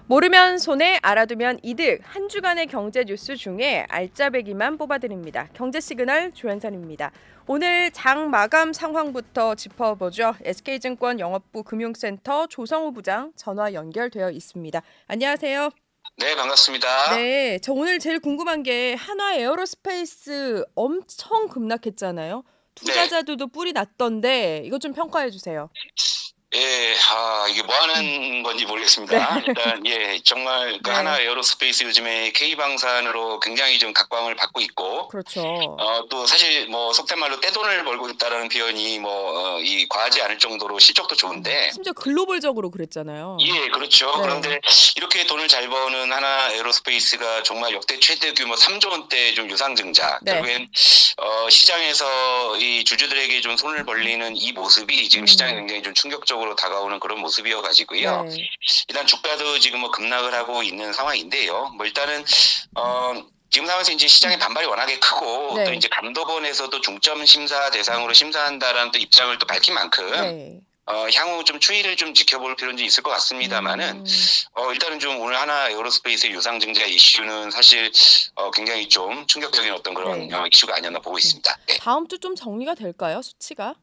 모르면 손해, 알아두면 이득. 한 주간의 경제 뉴스 중에 알짜배기만 뽑아드립니다. 경제시그널 조현선입니다. 오늘 장 마감 상황부터 짚어보죠. SK증권 영업부 금융센터 조성우 부장 전화 연결되어 있습니다. 안녕하세요. 네, 반갑습니다. 네, 저 오늘 제일 궁금한 게 한화 에어로스페이스 엄청 급락했잖아요. 네. 투자자들도 뿔이 났던데 이것 좀 평가해 주세요. 예, 이게 뭐 음, 하는 건지 네, 모르겠습니다. 일단, 예, 정말 그 네, 하나 에어로스페이스 요즘에 K방산으로 굉장히 좀 각광을 받고 있고, 그렇죠. 또 사실 뭐 속된 말로 떼돈을 벌고 있다라는 표현이 이 과하지 않을 정도로 실적도 좋은데, 심지어 글로벌적으로 그랬잖아요. 예, 그렇죠. 네. 그런데 이렇게 돈을 잘 버는 하나 에어로스페이스가 정말 역대 최대 규모 3조 원대 좀 유상증자, 네. 결국엔 시장에서 이 주주들에게 좀 손을 벌리는 이 모습이 지금 시장에 음. 굉장히 좀 충격적으로 다가오는 그런 모습이어 가지고요. 네. 일단 주가도 지금 뭐 급락을 하고 있는 상황인데요. 뭐 일단은 지금 상황에서 이제 시장의 음. 반발이 워낙에 크고 또 네. 이제 감독원에서도 중점 심사 대상으로 심사한다라는 또 입장을 또 밝힌 만큼 네. 향후 좀 추이를 좀 지켜볼 필요는 있을 것 같습니다만은 음. 일단은 좀 오늘 하나 에어로스페이스의 유상증자 이슈는 사실 굉장히 좀 충격적인 어떤 그런 네. 이슈가 아니었나 보고 네. 있습니다. 네. 다음 주 좀 정리가 될까요? 수치가?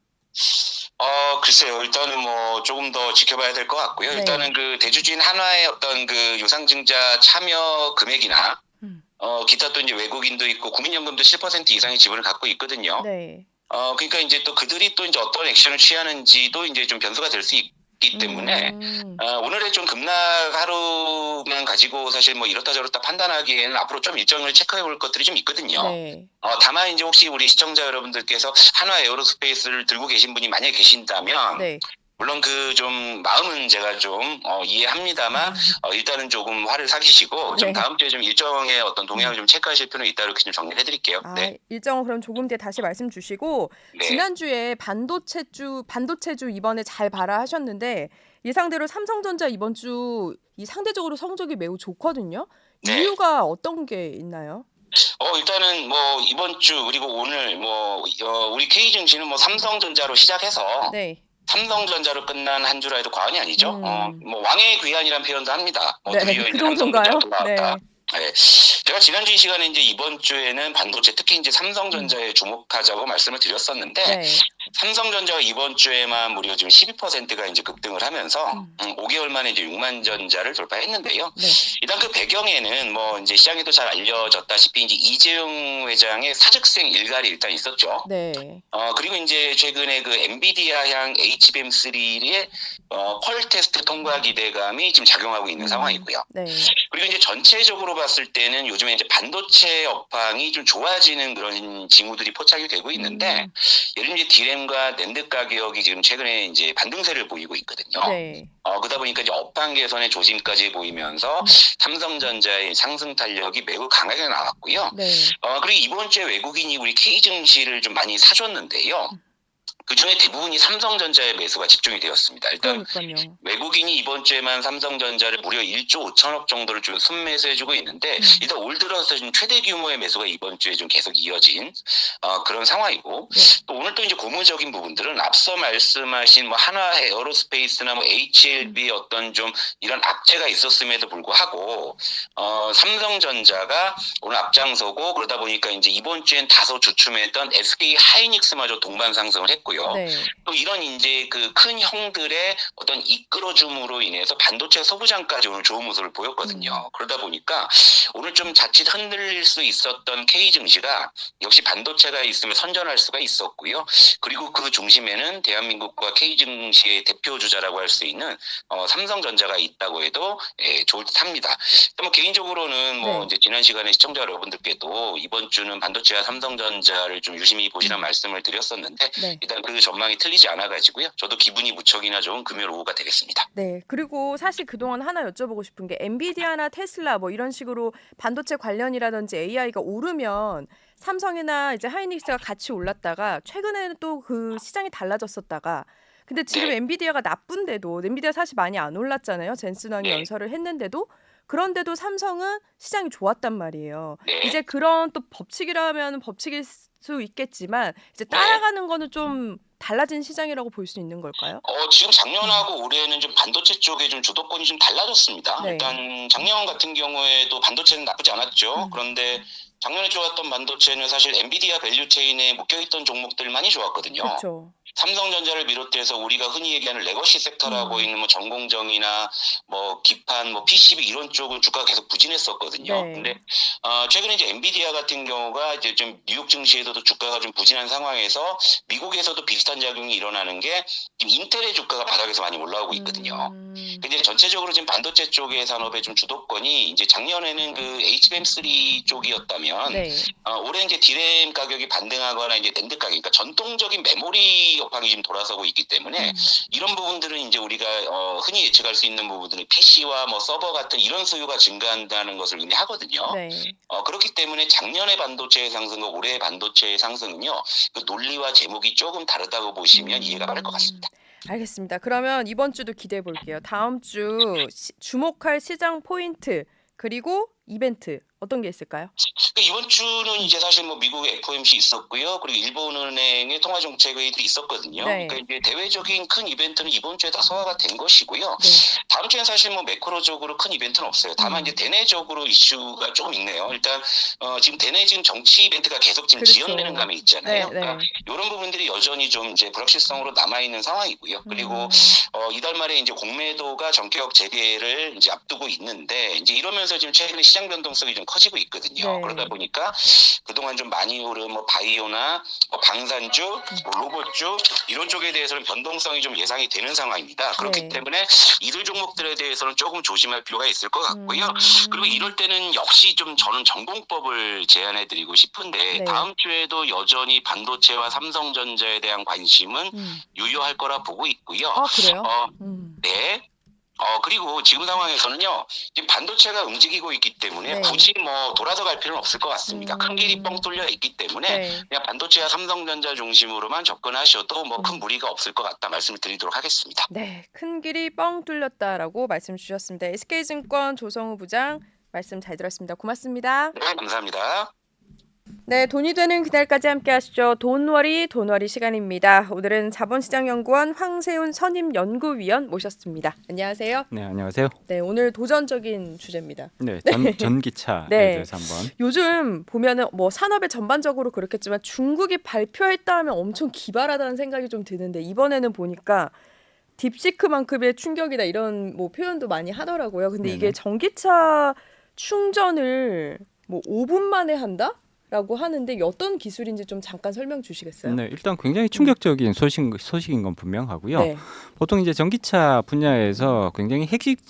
글쎄요. 일단은 뭐 조금 더 지켜봐야 될 것 같고요. 네. 일단은 그 대주주인 한화의 어떤 그 유상증자 참여 금액이나 음. 기타 또 이제 외국인도 있고 국민연금도 7% 이상의 지분을 갖고 있거든요. 네. 그러니까 이제 또 그들이 또 이제 어떤 액션을 취하는지도 이제 좀 변수가 될 수 있기 때문에 음. 오늘의 좀 급락 하루만 가지고 사실 뭐 이렇다 저렇다 판단하기에는 앞으로 좀 일정을 체크해 볼 것들이 좀 있거든요. 네. 다만 이제 혹시 우리 시청자 여러분들께서 한화 에어로스페이스를 들고 계신 분이 만약에 계신다면 네. 물론 그 좀 마음은 제가 좀 이해합니다만 일단은 조금 화를 사기시고 좀 네. 다음 주에 좀 일정의 어떤 동향을 음. 좀 체크하실 필요는 있다 이렇게 좀 정리를 해 드릴게요. 네. 일정은 그럼 조금 뒤에 다시 말씀 주시고 네. 지난주에 반도체주 이번에 잘 봐라 하셨는데 예상대로 삼성전자 이번 주 이 상대적으로 성적이 매우 좋거든요. 네. 이유가 어떤 게 있나요? 일단은 뭐 이번 주 그리고 오늘 우리 K증시는 뭐 삼성전자로 시작해서 네. 삼성전자로 끝난 한 주라 해도 과언이 아니죠. 음. 뭐 왕의 귀환이라는 표현도 합니다. 네. 드디어 그 이제 삼성전자가 정도인가요? 돌아왔다. 네. 네. 제가 지난주 이 시간에 이제 이번 주에는 반도체 특히 이제 음. 삼성전자에 주목하자고 말씀을 드렸었는데 네. 삼성전자가 이번 주에만 무려 지금 12%가 이제 급등을 하면서 음. 5개월 만에 이제 6만 전자를 돌파했는데요. 네. 일단 그 배경에는 뭐 이제 시장에도 잘 알려졌다시피 이제 이재용 회장의 사직생 일갈이 일단 있었죠. 네. 그리고 이제 최근에 그 엔비디아향 HBM3의 펄 테스트 통과 기대감이 지금 작용하고 있는 상황이고요. 네. 그리고 이제 전체적으로 봤을 때는 요즘에 이제 반도체 업황이 좀 좋아지는 그런 징후들이 포착이 되고 있는데 음. 예를 들면 이제 디램과 낸드 가격이 지금 최근에 이제 반등세를 보이고 있거든요. 네. 그러다 보니까 이제 업황 개선의 조짐까지 보이면서 음. 삼성전자의 상승 탄력이 매우 강하게 나왔고요. 네. 그리고 이번 주에 외국인이 우리 K 증시를 좀 많이 사줬는데요. 그중에 대부분이 삼성전자의 매수가 집중이 되었습니다. 일단 그러니깐요. 외국인이 이번 주에만 삼성전자를 무려 1조 5천억 정도를 좀 순매수해주고 있는데 일단 올 들어서 좀 최대 규모의 매수가 이번 주에 좀 계속 이어진 그런 상황이고 네. 또 오늘 또 이제 고무적인 부분들은 앞서 말씀하신 뭐 한화 에어로스페이스나 뭐 HLB의 어떤 좀 이런 악재가 있었음에도 불구하고 삼성전자가 오늘 앞장서고 그러다 보니까 이제 이번 주엔 다소 주춤했던 SK 하이닉스마저 동반 상승을 했고요. 네. 또 이런 이제 그 큰 형들의 어떤 이끌어줌으로 인해서 반도체 소부장까지 오늘 좋은 모습을 보였거든요. 그러다 보니까 오늘 좀 자칫 흔들릴 수 있었던 K 증시가 역시 반도체가 있으면 선전할 수가 있었고요. 그리고 그 중심에는 대한민국과 K 증시의 대표 주자라고 할 수 있는 삼성전자가 있다고 해도 좋을 듯합니다. 뭐 개인적으로는 뭐 네. 이제 지난 시간에 시청자 여러분들께도 이번 주는 반도체와 삼성전자를 좀 유심히 보시라는 말씀을 드렸었는데 네. 일단 그 전망이 틀리지 않아 가지고요. 저도 기분이 무척이나 좋은 금요일 오후가 되겠습니다. 네. 그리고 사실 그동안 하나 여쭤보고 싶은 게 엔비디아나 테슬라 뭐 이런 식으로 반도체 관련이라든지 AI가 오르면 삼성이나 이제 하이닉스가 같이 올랐다가 최근에는 또 그 시장이 달라졌었다가 근데 지금 네. 엔비디아가 나쁜데도 엔비디아 사실 많이 안 올랐잖아요. 젠슨 왕이 네. 연설을 했는데도 그런데도 삼성은 시장이 좋았단 말이에요. 네. 이제 그런 또 법칙이라면 법칙일 수 있겠지만 이제 네. 따라가는 거는 좀 달라진 시장이라고 볼 수 있는 걸까요? 지금 작년하고 올해는 좀 반도체 쪽에 좀 주도권이 좀 달라졌습니다. 네. 일단 작년 같은 경우에도 반도체는 나쁘지 않았죠. 그런데 작년에 좋았던 반도체는 사실 엔비디아 밸류체인에 묶여있던 종목들만이 좋았거든요. 그렇죠. 삼성전자를 비롯해서 우리가 흔히 얘기하는 레거시 섹터라고 있는 뭐 전공정이나 뭐 기판, 뭐 PCB 이런 쪽은 주가가 계속 부진했었거든요. 네. 근데 최근에 이제 엔비디아 같은 경우가 이제 좀 뉴욕 증시에서도 주가가 좀 부진한 상황에서 미국에서도 비슷한 작용이 일어나는 게 지금 인텔의 주가가 바닥에서 많이 올라오고 있거든요. 근데 전체적으로 지금 반도체 쪽의 산업의 좀 주도권이 이제 작년에는 그 HBM3 쪽이었다면 네. 올해 이제 디램 가격이 반등하거나 이제 낸드 가격, 그러니까 전통적인 메모리 업황이 지금 돌아서고 있기 때문에 이런 부분들은 이제 우리가 흔히 예측할 수 있는 부분들은 PC와 뭐 서버 같은 이런 수요가 증가한다는 것을 의미하거든요. 네. 그렇기 때문에 작년의 반도체의 상승과 올해의 반도체의 상승은요, 그 논리와 제목이 조금 다르다고 보시면 이해가 가될 것 같습니다. 알겠습니다. 그러면 이번 주도 기대해 볼게요. 다음 주 주목할 시장 포인트 그리고 이벤트 어떤 게 있을까요? 이번 주는 이제 사실 뭐 미국의 FOMC 있었고요. 그리고 일본은행의 통화정책회의들이 있었거든요. 네. 그러니까 이제 대외적인 큰 이벤트는 이번 주에 다 소화가 된 것이고요. 네. 다음 주엔 사실 뭐 매크로적으로 큰 이벤트는 없어요. 다만 이제 대내적으로 이슈가 조금 있네요. 일단 지금 대내 지금 정치 이벤트가 계속 지금 그렇죠. 지연되는 감이 있잖아요. 네, 그러니까 이런 부분들이 여전히 좀 이제 불확실성으로 남아 있는 상황이고요. 그리고 이달 말에 이제 공매도가 전격 재개를 이제 앞두고 있는데 이제 이러면서 지금 최근에 시장 변동성이 좀 커지고 있거든요. 네. 그러다 보니까 그동안 좀 많이 오른 뭐 바이오나 뭐 방산주, 뭐 로봇주 이런 쪽에 대해서는 변동성이 좀 예상이 되는 상황입니다. 그렇기 네. 때문에 이들 종목들에 대해서는 조금 조심할 필요가 있을 것 같고요. 그리고 이럴 때는 역시 좀 저는 전공법을 제안해드리고 싶은데 네. 다음 주에도 여전히 반도체와 삼성전자에 대한 관심은 유효할 거라 보고 있고요. 아 그래요? 네. 그리고 지금 상황에서는요, 지금 반도체가 움직이고 있기 때문에 네. 굳이 뭐 돌아서 갈 필요는 없을 것 같습니다. 큰 길이 뻥 뚫려 있기 때문에 네. 그냥 반도체와 삼성전자 중심으로만 접근하셔도 뭐 큰 무리가 없을 것 같다 말씀을 드리도록 하겠습니다. 네, 큰 길이 뻥 뚫렸다라고 말씀 주셨습니다. SK증권 조성우 부장 말씀 잘 들었습니다. 고맙습니다. 네, 감사합니다. 네, 돈이 되는 그날까지 함께 하시죠. 돈워리 시간입니다. 오늘은 자본시장연구원 황세훈 선임연구위원 모셨습니다. 안녕하세요. 네, 안녕하세요. 네, 오늘 도전적인 주제입니다. 네, 전기차에 네. 대해서 한번. 요즘 보면은 뭐 산업에 전반적으로 그렇겠지만 중국이 발표했다 하면 엄청 기발하다는 생각이 좀 드는데 이번에는 보니까 딥시크만큼의 충격이다 이런 뭐 표현도 많이 하더라고요. 근데 이게 네네. 전기차 충전을 뭐 5분 만에 한다라고 하는데 이게 어떤 기술인지 좀 잠깐 설명 주시겠어요? 네, 일단 굉장히 충격적인 소식인 건 분명하고요. 네. 보통 이제 전기차 분야에서 굉장히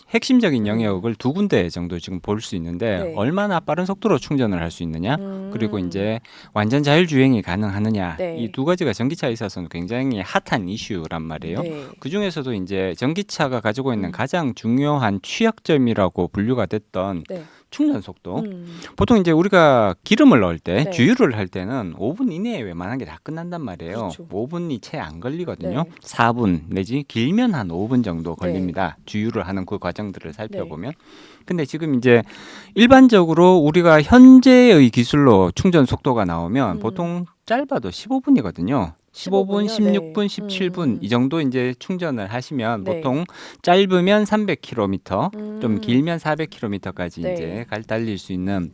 핵심적인 영역을 두 군데 정도 지금 볼 수 있는데 네. 얼마나 빠른 속도로 충전을 할 수 있느냐, 그리고 음. 이제 완전 자율주행이 가능하느냐, 네. 이 두 가지가 전기차에 있어서는 굉장히 핫한 이슈란 말이에요. 네. 그 중에서도 이제 전기차가 가지고 있는 가장 중요한 취약점이라고 분류가 됐던 네. 충전 속도. 보통 이제 우리가 기름을 넣을 때 네. 주유를 할 때는 5분 이내에 웬만한 게 다 끝난단 말이에요. 그렇죠. 5분이 채 안 걸리거든요. 네. 4분 내지 길면 한 5분 정도 걸립니다. 주유를 하는 그 과정들을 살펴보면. 근데 지금 이제 일반적으로 우리가 현재의 기술로 충전 속도가 나오면 보통 짧아도 15분이거든요. 15분, 15분 이요? 16분, 네. 17분 이 정도 이제 충전을 하시면 네. 보통 짧으면 300km, 좀 음. 길면 400km까지 네. 이제 달릴 수 있는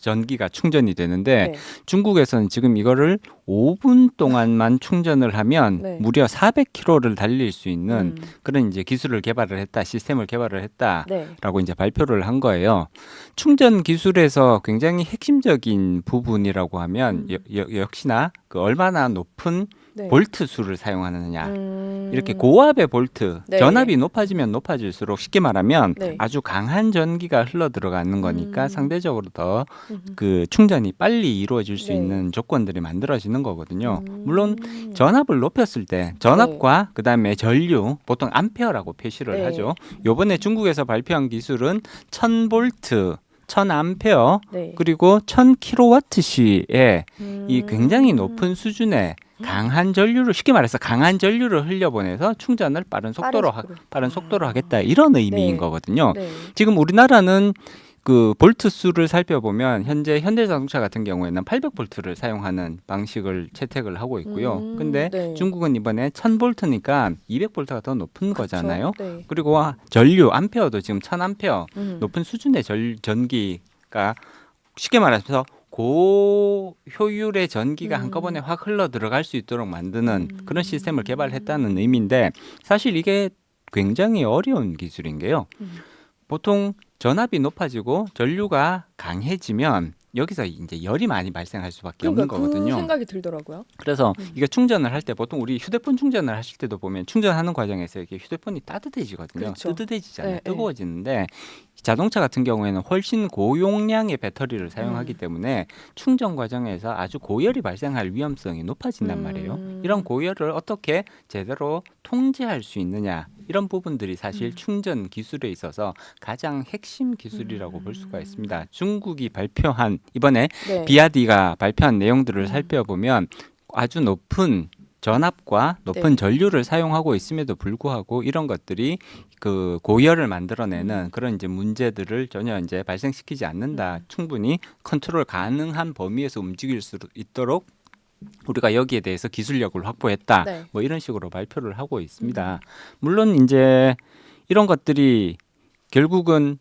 전기가 충전이 되는데 네. 중국에서는 지금 이거를 5분 동안만 충전을 하면 네. 무려 400km를 달릴 수 있는 음. 그런 이제 기술을 개발을 했다, 시스템을 개발을 했다. 네. 라고 이제 발표를 한 거예요. 충전 기술에서 굉장히 핵심적인 부분이라고 하면 역시나 그 얼마나 높은 네. 볼트 수를 사용하느냐. 음. 이렇게 고압의 볼트, 네. 전압이 높아지면 높아질수록 쉽게 말하면 네. 아주 강한 전기가 흘러 들어가는 거니까 상대적으로 더 음. 그 충전이 빨리 이루어질 수 네. 있는 조건들이 만들어지는 거거든요. 음. 물론 전압을 높였을 때 전압과 그다음에 전류, 보통 암페어라고 표시를 네. 하죠. 요번에 중국에서 발표한 기술은 1000볼트 1000암페어 네. 그리고 1000kWh의 이 굉장히 높은 수준의 강한 전류를 쉽게 말해서 강한 전류를 흘려보내서 충전을 빠른 속도로 하겠다 이런 의미인 네. 거거든요. 네. 지금 우리나라는 그 볼트 수를 살펴보면 현재 현대자동차 같은 경우에는 800볼트를 사용하는 방식을 채택을 하고 있고요. 근데 네. 중국은 이번에 1000볼트니까 200볼트가 더 높은 그쵸? 거잖아요. 네. 그리고 전류 암페어도 지금 1000암페어 음. 높은 수준의 전기가 쉽게 말해서 고효율의 전기가 한꺼번에 확 흘러 들어갈 수 있도록 만드는 그런 시스템을 개발했다는 의미인데 사실 이게 굉장히 어려운 기술인 게요. 보통 전압이 높아지고 전류가 강해지면 여기서 이제 열이 많이 발생할 수밖에 없는 그러니까 거거든요. 그 생각이 들더라고요. 그래서 이게 충전을 할 때 보통 우리 휴대폰 충전을 하실 때도 보면 충전하는 과정에서 이게 휴대폰이 따뜻해지거든요. 그렇죠. 뜨뜻해지잖아요. 네, 뜨거워지는데 자동차 같은 경우에는 훨씬 고용량의 배터리를 사용하기 때문에 충전 과정에서 아주 고열이 발생할 위험성이 높아진단 말이에요. 이런 고열을 어떻게 제대로 통제할 수 있느냐 이런 부분들이 사실 충전 기술에 있어서 가장 핵심 기술이라고 볼 수가 있습니다. 중국이 발표한 이번에 네. 비아디가 발표한 내용들을 살펴보면 아주 높은 전압과 높은 네. 전류를 사용하고 있음에도 불구하고 이런 것들이 그 고열을 만들어내는 그런 이제 문제들을 전혀 이제 발생시키지 않는다. 충분히 컨트롤 가능한 범위에서 움직일 수 있도록 우리가 여기에 대해서 기술력을 확보했다. 네. 뭐 이런 식으로 발표를 하고 있습니다. 물론 이제 이런 것들이 결국은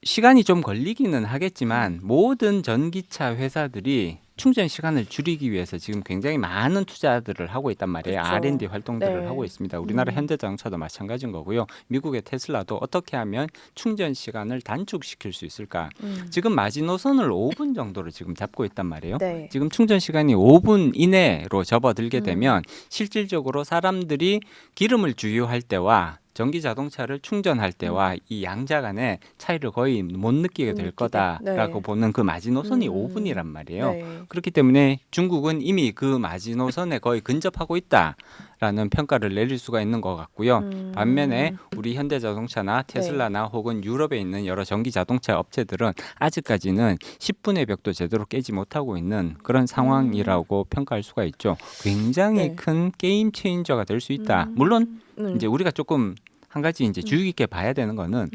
시간이 좀 걸리기는 하겠지만 모든 전기차 회사들이 충전 시간을 줄이기 위해서 지금 굉장히 많은 투자들을 하고 있단 말이에요. 그렇죠. R&D 활동들을 네. 하고 있습니다. 우리나라 현대자동차도 마찬가지인 거고요. 미국의 테슬라도 어떻게 하면 충전 시간을 단축시킬 수 있을까? 지금 마지노선을 5분 정도로 지금 잡고 있단 말이에요. 네. 지금 충전 시간이 5분 이내로 접어들게 되면 실질적으로 사람들이 기름을 주유할 때와 전기 자동차를 충전할 때와 이 양자 간의 차이를 거의 못 느끼게 될 거다라고 네. 보는 그 마지노선이 5분이란 말이에요. 네. 그렇기 때문에 중국은 이미 그 마지노선에 거의 근접하고 있다라는 평가를 내릴 수가 있는 것 같고요. 반면에 우리 현대자동차나 테슬라나 혹은 유럽에 있는 여러 전기 자동차 업체들은 아직까지는 10분의 벽도 제대로 깨지 못하고 있는 그런 상황이라고 평가할 수가 있죠. 굉장히 네. 큰 게임 체인저가 될 수 있다. 물론 이제 우리가 조금 한 가지 이제 주의 깊게 봐야 되는 거는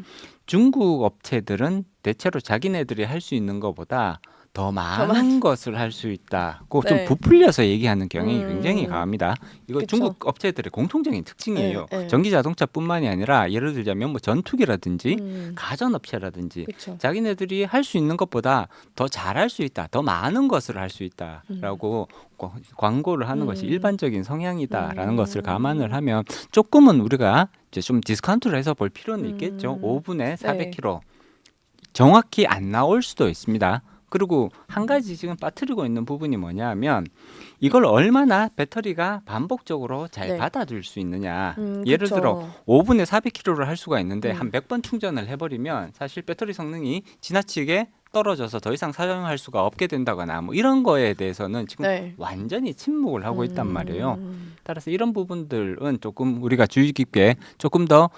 중국 업체들은 대체로 자기네들이 할 수 있는 것보다 더 많은 것을 할 수 있다고 네. 좀 부풀려서 얘기하는 경향이 굉장히 강합니다. 이거 그쵸. 중국 업체들의 공통적인 특징이에요. 네, 네. 전기 자동차뿐만이 아니라 예를 들자면 뭐 전투기라든지 가전업체라든지 그렇죠. 자기네들이 할 수 있는 것보다 더 잘할 수 있다, 더 많은 것을 할 수 있다라고 광고를 하는 것이 일반적인 성향이다라는 것을 감안을 하면 조금은 우리가 이제 좀 디스카운트를 해서 볼 필요는 있겠죠. 5분에 400km 정확히 안 나올 수도 있습니다. 그리고 한 가지 지금 빠뜨리고 있는 부분이 뭐냐면 이걸 얼마나 배터리가 반복적으로 잘 네. 받아줄 수 있느냐. 예를 들어 5분에 400km를 할 수가 있는데 한 100번 충전을 해버리면 사실 배터리 성능이 지나치게 떨어져서 더 이상 사용할 수가 없게 된다거나 뭐 이런 거에 대해서는 지금 네. 완전히 침묵을 하고 있단 말이에요. 따라서 이런 부분들은 조금 우리가 주의 깊게 조금 더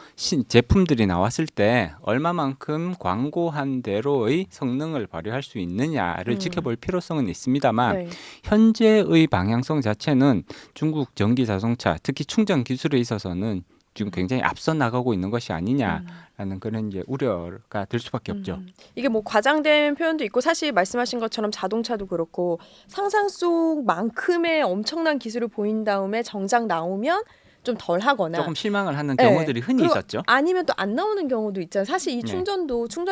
제품들이 나왔을 때 얼마만큼 광고한 대로의 성능을 발휘할 수 있느냐를 지켜볼 필요성은 있습니다만 네. 현재의 방향성 자체는 중국 전기 자동차 특히 충전 기술에 있어서는 지금 굉장히 앞서 나가고 있는 것이 아니냐라는 그런 이제 우려가 될 수밖에 없죠. 이게 뭐 과장된 표현도 있고 사실 말씀하신 것처럼 자동차도 그렇고 상상 속만큼의 엄청난 기술을 보인 다음에 정작 나오면 좀 덜 하거나 조금 실망을 하는 네. 경우들이 흔히 그리고 있었죠. 아니면 또 안 나오는 경우도 있잖아요. 사실 이 네. 충전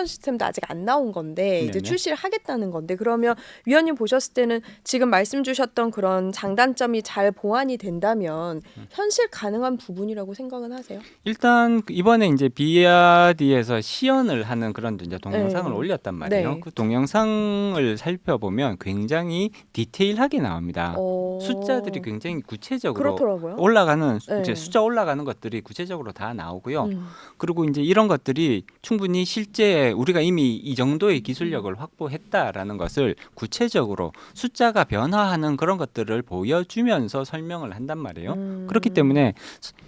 시스템도 아직 안 나온 건데 이제 네네. 출시를 하겠다는 건데 그러면 위원님 보셨을 때는 지금 말씀 주셨던 그런 장단점이 잘 보완이 된다면 현실 가능한 부분이라고 생각은 하세요? 일단 이번에 이제 비아디에서 시연을 하는 그런 이제 동영상을 네. 올렸단 말이에요. 네. 그 동영상을 살펴보면 굉장히 디테일하게 나옵니다. 숫자들이 굉장히 구체적으로 그렇더라고요. 올라가는 네. 이제 숫자 올라가는 것들이 구체적으로 다 나오고요. 그리고 이제 이런 것들이 충분히 실제 우리가 이미 이 정도의 기술력을 확보했다라는 것을 구체적으로 숫자가 변화하는 그런 것들을 보여주면서 설명을 한단 말이에요. 그렇기 때문에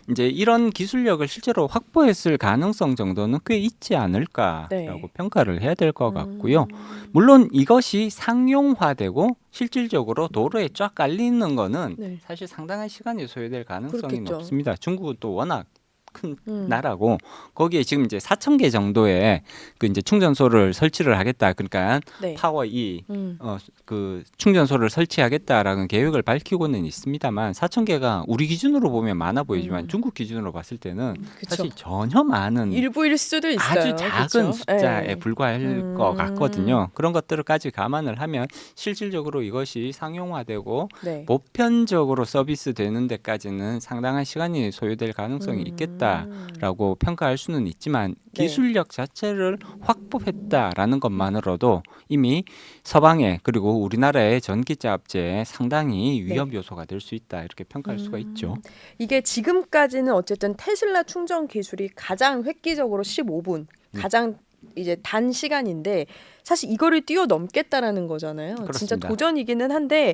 이제 이런 기술력을 실제로 확보했을 가능성 정도는 꽤 있지 않을까라고 네. 평가를 해야 될 것 같고요. 물론 이것이 상용화되고 실질적으로 도로에 쫙 깔리는 거는 네. 사실 상당한 시간이 소요될 가능성이 그렇겠죠. 높습니다. 중국은 또 워낙 큰 음. 나라고 거기에 지금 이제 4,000개 정도의 그 이제 충전소를 설치를 하겠다. 그러니까 네. 파워 E 음. 그 충전소를 설치하겠다라는 계획을 밝히고는 있습니다만 4,000개가 우리 기준으로 보면 많아 보이지만 중국 기준으로 봤을 때는 그쵸. 사실 전혀 많은 일부일 수도 있어요. 아주 작은 그쵸? 숫자에 네. 불과할 것 같거든요. 그런 것들까지 감안을 하면 실질적으로 이것이 상용화되고 네. 보편적으로 서비스 되는 데까지는 상당한 시간이 소요될 가능성이 있겠다라고 평가할 수는 있지만 네. 기술력 자체를 확보했다라는 것만으로도 이미 서방에 그리고 우리나라의 전기차 업체에 상당히 위험 요소가 될 수 있다 이렇게 평가할 수가 있죠. 이게 지금까지는 어쨌든 테슬라 충전 기술이 가장 획기적으로 15분, 가장 이제 단 시간인데 사실 이거를 뛰어넘겠다라는 거잖아요. 진짜 그렇습니다. 도전이기는 한데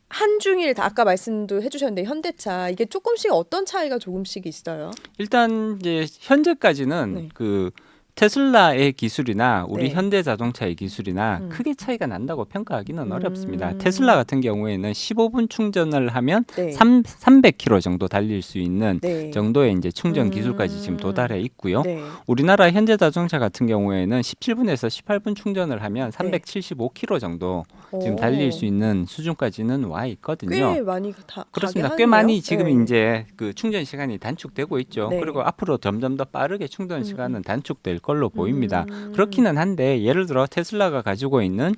한중일 다 아까 말씀도 해주셨는데 현대차 이게 조금씩 어떤 차이가 조금씩 있어요? 일단 이제 현재까지는 네. 그 테슬라의 기술이나 우리 네. 현대자동차의 기술이나 음. 크게 차이가 난다고 평가하기는 음. 어렵습니다. 테슬라 같은 경우에는 15분 충전을 하면 네. 300km 정도 달릴 수 있는 네. 정도의 이제 충전 기술까지 지금 도달해 있고요. 네. 우리나라 현대자동차 같은 경우에는 17분에서 18분 충전을 하면 네. 375km 정도 지금 오. 달릴 수 있는 수준까지는 와 있거든요. 꽤 많이 그렇습니다. 가게 꽤 하네요. 많이 지금 네. 이제 그 충전 시간이 단축되고 있죠. 네. 그리고 앞으로 점점 더 빠르게 충전 시간은 단축될 걸로 보입니다. 그렇기는 한데 예를 들어 테슬라가 가지고 있는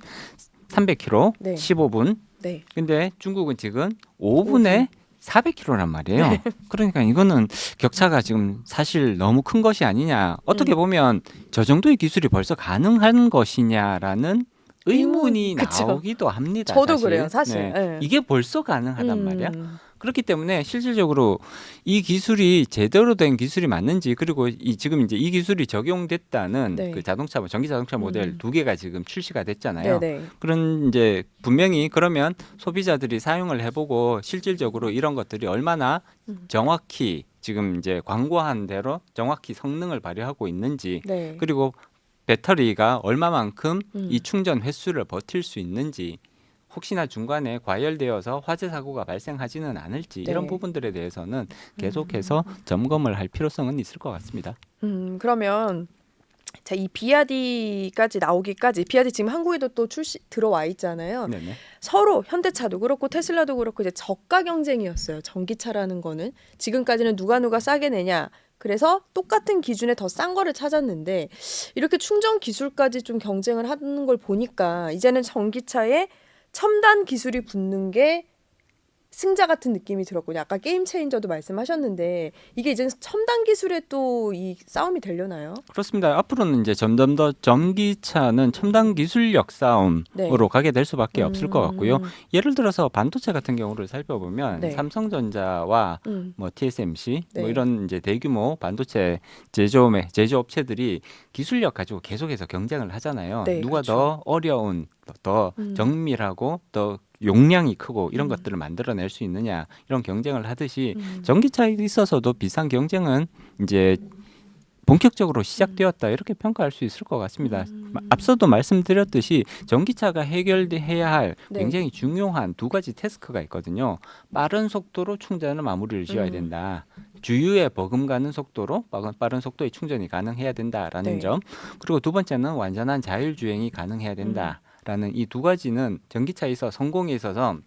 300km 네. 15분. 네. 근데 중국은 지금 5분에 400km란 말이에요. 그러니까 이거는 격차가 지금 사실 너무 큰 것이 아니냐. 어떻게 보면 저 정도의 기술이 벌써 가능한 것이냐라는 의문이 그쵸. 나오기도 합니다. 저도 사실. 그래요, 사실. 네. 이게 벌써 가능하단 말이야. 그렇기 때문에 실질적으로 이 기술이 제대로 된 기술이 맞는지 그리고 지금 이제 이 기술이 적용됐다는 네. 그 자동차 전기 자동차 모델 두 개가 지금 출시가 됐잖아요. 네네. 그런 이제 분명히 그러면 소비자들이 사용을 해보고 실질적으로 이런 것들이 얼마나 정확히 지금 이제 광고한 대로 정확히 성능을 발휘하고 있는지 네. 그리고 배터리가 얼마만큼 음. 이 충전 횟수를 버틸 수 있는지 혹시나 중간에 과열되어서 화재 사고가 발생하지는 않을지 네. 이런 부분들에 대해서는 계속해서 점검을 할 필요성은 있을 것 같습니다. 그러면 자, 이 비아디까지 나오기까지 비아디 지금 한국에도 또 들어와 있잖아요. 네네. 서로 현대차도 그렇고 테슬라도 그렇고 이제 저가 경쟁이었어요. 전기차라는 거는 지금까지는 누가 싸게 내냐. 그래서 똑같은 기준에 더 싼 거를 찾았는데 이렇게 충전 기술까지 좀 경쟁을 하는 걸 보니까 이제는 전기차에 첨단 기술이 붙는 게 승자 같은 느낌이 들었거든요. 아까 게임 체인저도 말씀하셨는데 이게 이제 첨단 기술에 또 이 싸움이 되려나요? 그렇습니다. 앞으로는 이제 점점 더 전기차는 첨단 기술력 싸움으로 네. 가게 될 수밖에 없을 것 같고요. 예를 들어서 반도체 같은 경우를 살펴보면 네. 삼성전자와 뭐 TSMC 네. 뭐 이런 이제 대규모 반도체 제조업체들이 기술력 가지고 계속해서 경쟁을 하잖아요. 네, 누가 그렇죠. 더 어려운, 더 정밀하고 더 용량이 크고 이런 것들을 만들어낼 수 있느냐 이런 경쟁을 하듯이 전기차에 있어서도 비슷한 경쟁은 이제 본격적으로 시작되었다 이렇게 평가할 수 있을 것 같습니다. 앞서도 말씀드렸듯이 전기차가 해결해야 할 네. 굉장히 중요한 두 가지 태스크가 있거든요. 빠른 속도로 충전을 마무리를 지어야 된다. 주유에 버금가는 속도로 빠른 속도의 충전이 가능해야 된다라는 네. 점. 그리고 두 번째는 완전한 자율주행이 가능해야 된다라는 이 두 가지는 전기차에 있어 성공에 있어서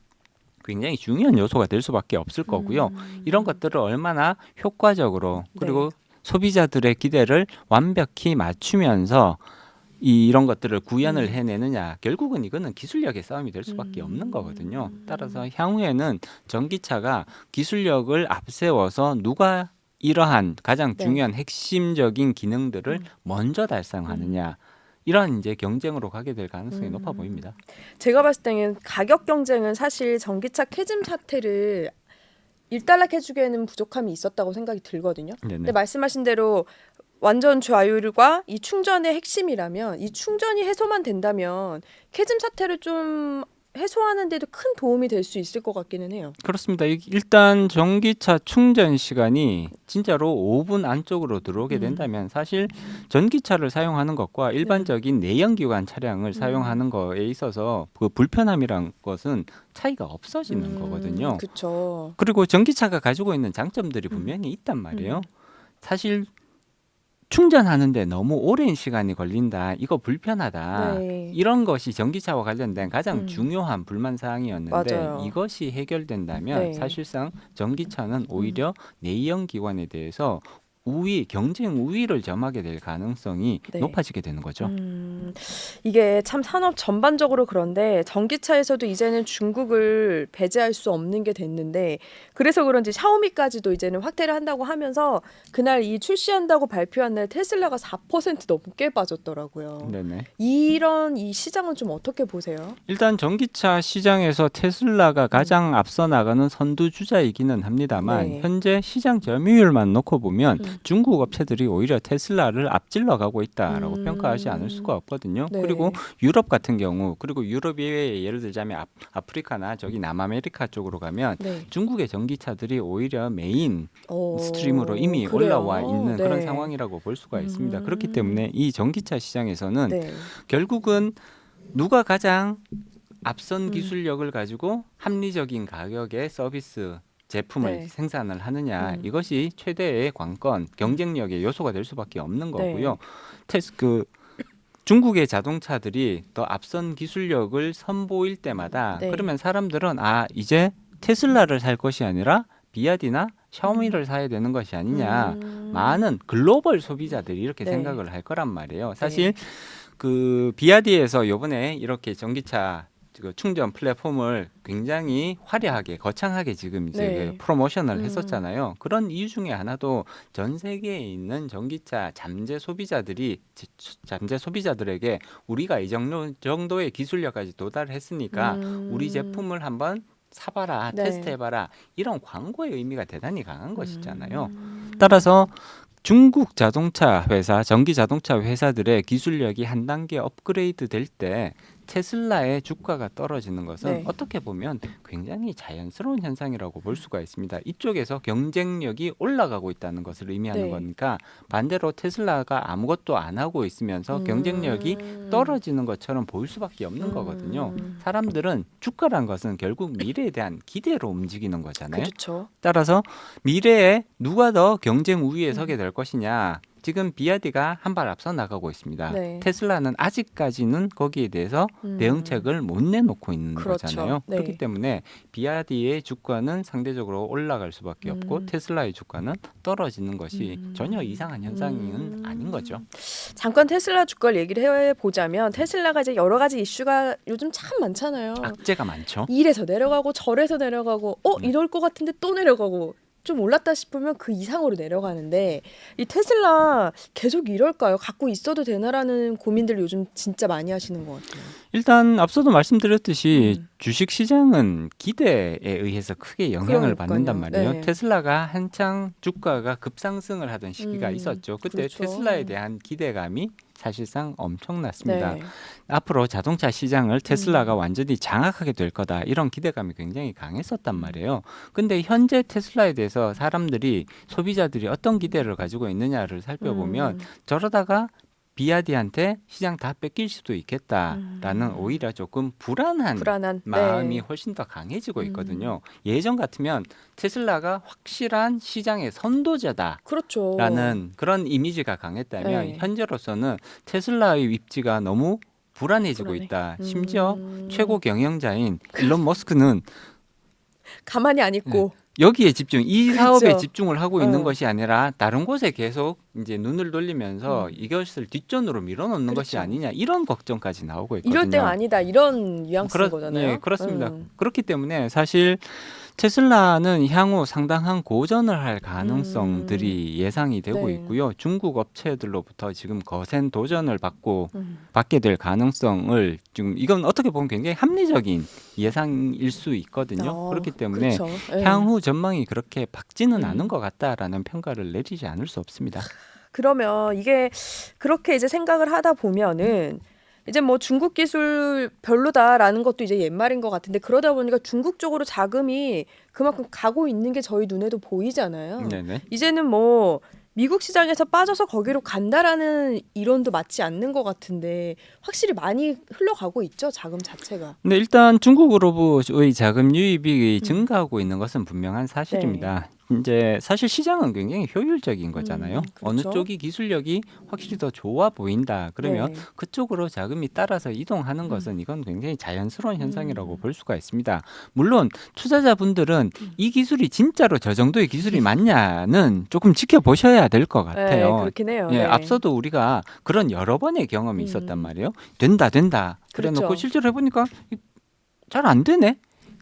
굉장히 중요한 요소가 될 수밖에 없을 거고요. 이런 것들을 얼마나 효과적으로 그리고 소비자들의 기대를 완벽히 맞추면서 이런 것들을 구현을 해내느냐 결국은 이거는 기술력의 싸움이 될 수밖에 없는 거거든요. 따라서 향후에는 전기차가 기술력을 앞세워서 누가 이러한 가장 네. 중요한 핵심적인 기능들을 먼저 달성하느냐 이런 이제 경쟁으로 가게 될 가능성이 높아 보입니다. 제가 봤을 때는 가격 경쟁은 사실 전기차 캐즘 사태를 일단락해주기에는 부족함이 있었다고 생각이 들거든요. 네네. 근데 말씀하신 대로 완전 좌율과 이 충전의 핵심이라면 이 충전이 해소만 된다면 캐즘 사태를 좀 해소하는데도 큰 도움이 될 수 있을 것 같기는 해요. 그렇습니다. 일단 전기차 충전 시간이 진짜로 5분 안쪽으로 들어오게 된다면 사실 전기차를 사용하는 것과 일반적인 내연기관 차량을 사용하는 거에 있어서 그 불편함이란 것은 차이가 없어지는 거거든요. 그렇죠. 그리고 전기차가 가지고 있는 장점들이 분명히 있단 말이에요. 사실 충전하는데 너무 오랜 시간이 걸린다. 이거 불편하다. 네. 이런 것이 전기차와 관련된 가장 음. 중요한 불만 사항이었는데 맞아요. 이것이 해결된다면 네. 사실상 전기차는 오히려 내연 기관에 대해서 우위, 경쟁 우위를 점하게 될 가능성이 네. 높아지게 되는 거죠. 이게 참 산업 전반적으로 그런데 전기차에서도 이제는 중국을 배제할 수 없는 게 됐는데 그래서 그런지 샤오미까지도 이제는 확대를 한다고 하면서 그날 이 출시한다고 발표한 날 테슬라가 4% 넘게 빠졌더라고요. 네네. 이런 이 시장은 좀 어떻게 보세요? 일단 전기차 시장에서 테슬라가 가장 앞서 나가는 선두주자이기는 합니다만 네. 현재 시장 점유율만 놓고 보면 중국 업체들이 오히려 테슬라를 앞질러 가고 있다라고 평가하지 않을 수가 없거든요. 네. 그리고 유럽 같은 경우 그리고 유럽 이외에 예를 들자면 아프리카나 저기 남아메리카 쪽으로 가면 네. 중국의 전기차들이 오히려 메인 어, 스트림으로 이미 그래요? 올라와 있는 네. 그런 상황이라고 볼 수가 있습니다. 그렇기 때문에 이 전기차 시장에서는 네. 결국은 누가 가장 앞선 기술력을 가지고 합리적인 가격의 서비스 제품을 네. 생산을 하느냐 이것이 최대의 관건 경쟁력의 요소가 될 수밖에 없는 거고요. 중국의 자동차들이 더 앞선 기술력을 선보일 때마다 네. 그러면 사람들은 이제 테슬라를 살 것이 아니라 비아디나 샤오미를 사야 되는 것이 아니냐. 많은 글로벌 소비자들이 이렇게 네. 생각을 할 거란 말이에요. 사실 그 비아디에서 요번에 이렇게 전기차 그 충전 플랫폼을 굉장히 화려하게 거창하게 지금 이제 네. 그 프로모션을 했었잖아요. 그런 이유 중에 하나도 전 세계에 있는 전기차 잠재 소비자들에게 우리가 이 정도의 기술력까지 도달했으니까 우리 제품을 한번 사봐라, 네. 테스트해봐라 이런 광고의 의미가 대단히 강한 것이잖아요. 따라서 중국 자동차 회사, 전기 자동차 회사들의 기술력이 한 단계 업그레이드 될 때 테슬라의 주가가 떨어지는 것은 네. 어떻게 보면 굉장히 자연스러운 현상이라고 볼 수가 있습니다. 이쪽에서 경쟁력이 올라가고 있다는 것을 의미하는 네. 거니까 반대로 테슬라가 아무것도 안 하고 있으면서 경쟁력이 떨어지는 것처럼 보일 수밖에 없는 거거든요. 사람들은 주가란 것은 결국 미래에 대한 기대로 움직이는 거잖아요. 그렇죠. 따라서 미래에 누가 더 경쟁 우위에 서게 될 것이냐. 지금 비아디가 한 발 앞서 나가고 있습니다. 네. 테슬라는 아직까지는 거기에 대해서 대응책을 못 내놓고 있는 그렇죠. 거잖아요. 네. 그렇기 때문에 비아디의 주가는 상대적으로 올라갈 수밖에 없고 테슬라의 주가는 떨어지는 것이 전혀 이상한 현상은 아닌 거죠. 잠깐 테슬라 주가를 얘기를 해보자면 테슬라가 이제 여러 가지 이슈가 요즘 참 많잖아요. 악재가 많죠. 이래서 내려가고 저래서 내려가고 이럴 것 같은데 또 내려가고 좀 올랐다 싶으면 그 이상으로 내려가는데 이 테슬라 계속 이럴까요? 갖고 있어도 되나라는 고민들 요즘 진짜 많이 하시는 것 같아요. 일단 앞서도 말씀드렸듯이 주식 시장은 기대에 의해서 크게 영향을 받는단 말이에요. 네. 테슬라가 한창 주가가 급상승을 하던 시기가 있었죠. 그때 그렇죠. 테슬라에 대한 기대감이 사실상 엄청났습니다. 네. 앞으로 자동차 시장을 테슬라가 완전히 장악하게 될 거다. 이런 기대감이 굉장히 강했었단 말이에요. 근데 현재 테슬라에 대해서 사람들이 소비자들이 어떤 기대를 가지고 있느냐를 살펴보면 저러다가 비아디한테 시장 다 뺏길 수도 있겠다라는 오히려 조금 불안한 마음이 네. 훨씬 더 강해지고 있거든요. 예전 같으면 테슬라가 확실한 시장의 선도자다. 그렇죠. 라는 그런 이미지가 강했다면 네. 현재로서는 테슬라의 입지가 너무 불안해지고 불안해. 있다. 심지어 최고 경영자인 일론 머스크는 가만히 안 있고 여기에 집중, 이 그렇죠. 사업에 집중을 하고 있는 것이 아니라 다른 곳에 계속 이제 눈을 돌리면서 이것을 뒷전으로 밀어넣는 것이 그렇죠. 아니냐 이런 걱정까지 나오고 있거든요. 이럴 때가 아니다 이런 뉘앙스인 거잖아요. 네, 그렇습니다. 그렇기 때문에 사실 테슬라는 향후 상당한 고전을 할 가능성들이 예상이 되고 네. 있고요. 중국 업체들로부터 지금 거센 도전을 받게 될 가능성을 지금 이건 어떻게 보면 굉장히 합리적인 예상일 수 있거든요. 그렇기 때문에 그렇죠. 네. 향후 전망이 그렇게 밝지는 않은 것 같다라는 평가를 내리지 않을 수 없습니다. 그러면 이게 그렇게 이제 생각을 하다 보면은 이제 뭐 중국 기술 별로다라는 것도 이제 옛말인 것 같은데 그러다 보니까 중국 쪽으로 자금이 그만큼 가고 있는 게 저희 눈에도 보이잖아요. 네네. 이제는 뭐 미국 시장에서 빠져서 거기로 간다라는 이론도 맞지 않는 것 같은데 확실히 많이 흘러가고 있죠, 자금 자체가. 근데 일단 중국으로의 자금 유입이 증가하고 있는 것은 분명한 사실입니다. 이제 사실 시장은 굉장히 효율적인 거잖아요. 어느 그렇죠. 쪽이 기술력이 확실히 더 좋아 보인다. 그러면 네. 그쪽으로 자금이 따라서 이동하는 것은 이건 굉장히 자연스러운 현상이라고 음. 볼 수가 있습니다. 물론 투자자분들은 이 기술이 진짜로 저 정도의 기술이 맞냐는 조금 지켜보셔야 될 것 네, 같아요. 그렇긴 해요. 예, 네. 앞서도 우리가 그런 여러 번의 경험이 있었단 말이에요. 된다. 그래놓고 그렇죠. 실제로 해보니까 잘 안 되네.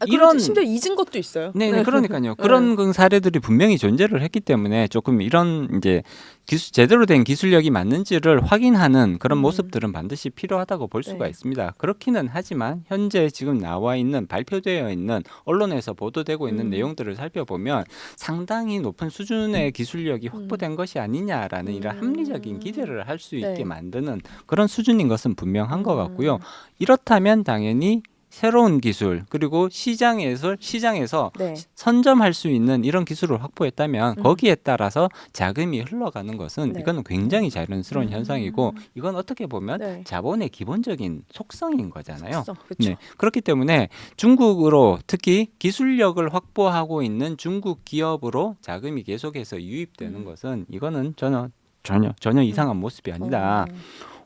이런 심지어 잊은 것도 있어요. 네, 그러니까요. 그런 그 사례들이 분명히 존재를 했기 때문에 조금 이런 이제 제대로 된 기술력이 맞는지를 확인하는 그런 모습들은 반드시 필요하다고 볼 수가 네. 있습니다. 그렇기는 하지만 현재 지금 나와 있는 발표되어 있는 언론에서 보도되고 있는 내용들을 살펴보면 상당히 높은 수준의 기술력이 확보된 것이 아니냐라는 이런 합리적인 기대를 할 수 있게 네. 만드는 그런 수준인 것은 분명한 것 같고요. 이렇다면 당연히 새로운 기술 그리고 시장에서 네. 선점할 수 있는 이런 기술을 확보했다면 거기에 따라서 자금이 흘러가는 것은 네. 이거는 굉장히 자연스러운 현상이고 이건 어떻게 보면 네. 자본의 기본적인 속성인 거잖아요. 그렇죠. 네, 그렇기 때문에 중국으로 특히 기술력을 확보하고 있는 중국 기업으로 자금이 계속해서 유입되는 것은 이거는 전혀 이상한 모습이 아니다.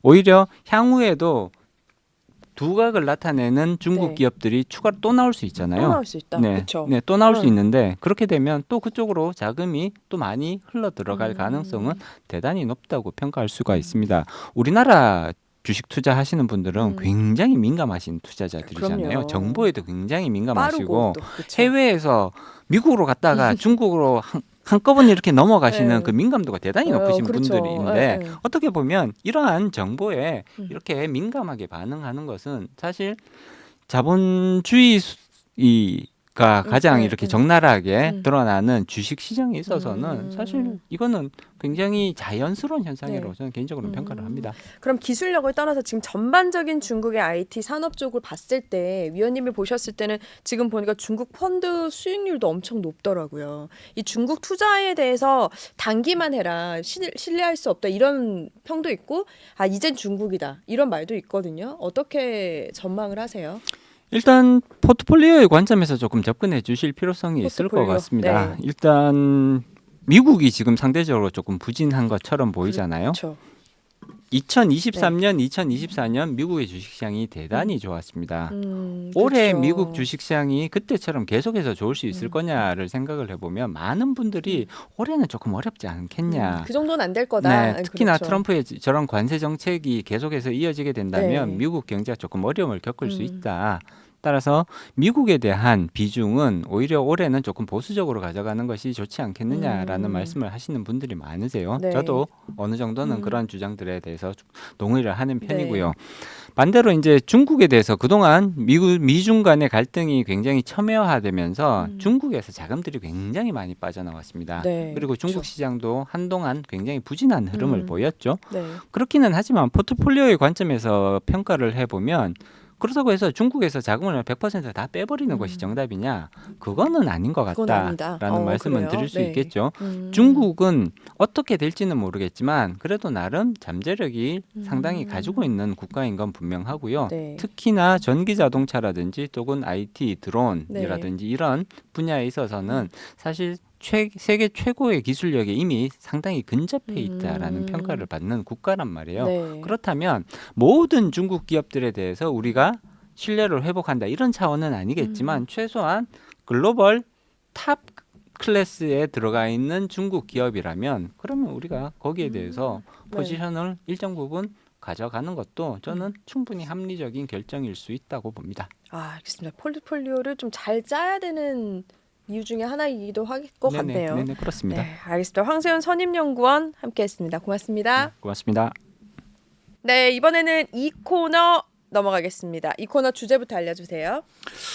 오히려 향후에도 두각을 나타내는 중국 네. 기업들이 추가로 또 나올 수 있잖아요. 또 나올 수 있다. 네, 그렇죠. 네, 또 나올 수 있는데 그렇게 되면 또 그쪽으로 자금이 또 많이 흘러 들어갈 가능성은 대단히 높다고 평가할 수가 있습니다. 우리나라 주식 투자하시는 분들은 굉장히 민감하신 투자자들이잖아요. 그럼요. 정보에도 굉장히 민감하시고 빠르고 또 그렇죠. 해외에서 미국으로 갔다가 중국으로 한꺼번에 이렇게 넘어가시는 네. 그 민감도가 대단히 높으신 그렇죠. 분들인데 네. 어떻게 보면 이러한 정보에 이렇게 민감하게 반응하는 것은 사실 자본주의가 가장 이렇게 적나라하게 드러나는 주식 시장에 있어서는 사실 이거는 굉장히 자연스러운 현상이라고 네. 저는 개인적으로 평가를 합니다. 그럼 기술력을 떠나서 지금 전반적인 중국의 IT 산업 쪽을 봤을 때 위원님이 보셨을 때는 지금 보니까 중국 펀드 수익률도 엄청 높더라고요. 이 중국 투자에 대해서 단기만 해라, 신뢰할 수 없다 이런 평도 있고 이젠 중국이다 이런 말도 있거든요. 어떻게 전망을 하세요? 일단 포트폴리오의 관점에서 조금 접근해 주실 필요성이 있을 것 포트폴리오. 같습니다. 네. 일단 미국이 지금 상대적으로 조금 부진한 것처럼 보이잖아요. 그렇죠. 2023년, 2024년 미국의 주식시장이 대단히 좋았습니다. 올해 그렇죠. 미국 주식시장이 그때처럼 계속해서 좋을 수 있을 거냐를 생각을 해보면 많은 분들이 올해는 조금 어렵지 않겠냐. 그 정도는 안 될 거다. 네, 특히나 그렇죠. 트럼프의 저런 관세 정책이 계속해서 이어지게 된다면 네. 미국 경제가 조금 어려움을 겪을 수 있다. 따라서 미국에 대한 비중은 오히려 올해는 조금 보수적으로 가져가는 것이 좋지 않겠느냐라는 말씀을 하시는 분들이 많으세요. 네. 저도 어느 정도는 그런 주장들에 대해서 동의를 하는 편이고요. 네. 반대로 이제 중국에 대해서 그동안 미중 간의 갈등이 굉장히 첨예화되면서 중국에서 자금들이 굉장히 많이 빠져나왔습니다. 네, 그리고 중국 그렇죠. 시장도 한동안 굉장히 부진한 흐름을 보였죠. 네. 그렇기는 하지만 포트폴리오의 관점에서 평가를 해보면 그렇다고 해서 중국에서 자금을 100%다 빼버리는 것이 정답이냐? 그거는 아닌 것 그건 아니다. 같다라는 말씀은 그래요? 드릴 수 네. 있겠죠. 중국은 어떻게 될지는 모르겠지만 그래도 나름 잠재력이 상당히 가지고 있는 국가인 건 분명하고요. 네. 특히나 전기 자동차라든지 또는 IT 드론이라든지 이런 분야에 있어서는 사실 세계 최고의 기술력에 이미 상당히 근접해 있다라는 평가를 받는 국가란 말이에요. 네. 그렇다면 모든 중국 기업들에 대해서 우리가 신뢰를 회복한다 이런 차원은 아니겠지만 최소한 글로벌 탑 클래스에 들어가 있는 중국 기업이라면 그러면 우리가 거기에 대해서 포지션을 일정 부분 가져가는 것도 저는 충분히 합리적인 결정일 수 있다고 봅니다. 알겠습니다. 포트폴리오를 좀 잘 짜야 되는 이유 중에 하나이기도 할 것 같네요. 네네, 그렇습니다. 네, 알겠습니다. 황세현 선임연구원 함께했습니다. 고맙습니다. 고맙습니다. 네, 이번에는 이 코너 넘어가겠습니다. 이 코너 주제부터 알려주세요.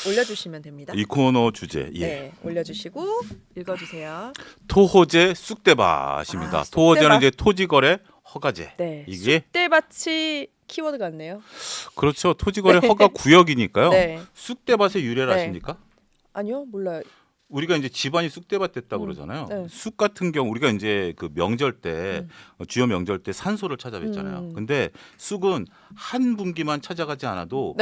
올려주시면 됩니다. 이 코너 주제 네, 올려주시고 읽어주세요. 토호제 쑥대밭입니다. 쑥대밭. 토호제는 이제 토지거래 허가제. 네. 이게 쑥대밭이 키워드 같네요. 그렇죠. 토지거래 허가 구역이니까요. 네. 쑥대밭의 유래를 네. 아십니까? 아니요, 몰라요. 우리가 이제 집안이 쑥대밭 됐다고 그러잖아요. 네. 쑥 같은 경우 우리가 이제 그 명절 때 주요 명절 때 산소를 찾아뵀잖아요. 근데 쑥은 한 분기만 찾아가지 않아도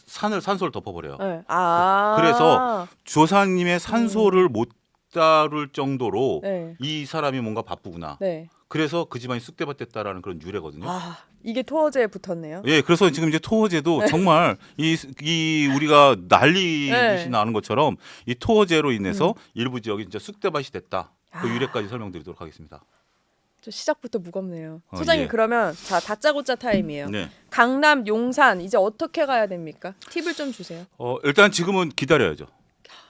산소를 덮어버려요. 네. 아. 그래서 조상님의 산소를 못 다룰 정도로 네. 이 사람이 뭔가 바쁘구나. 네. 그래서 그 집안이 쑥대밭 됐다라는 그런 유래거든요. 아, 이게 토어제에 붙었네요. 예, 그래서 지금 이제 토어제도 정말 이 우리가 난리 네. 듯이 나는 것처럼 이 토어제로 인해서 일부 지역이 진짜 쑥대밭이 됐다. 그 아. 유래까지 설명드리도록 하겠습니다. 좀 시작부터 무겁네요. 소장님 예. 그러면 자 다짜고짜 타임이에요. 네. 강남, 용산 이제 어떻게 가야 됩니까? 팁을 좀 주세요. 일단 지금은 기다려야죠.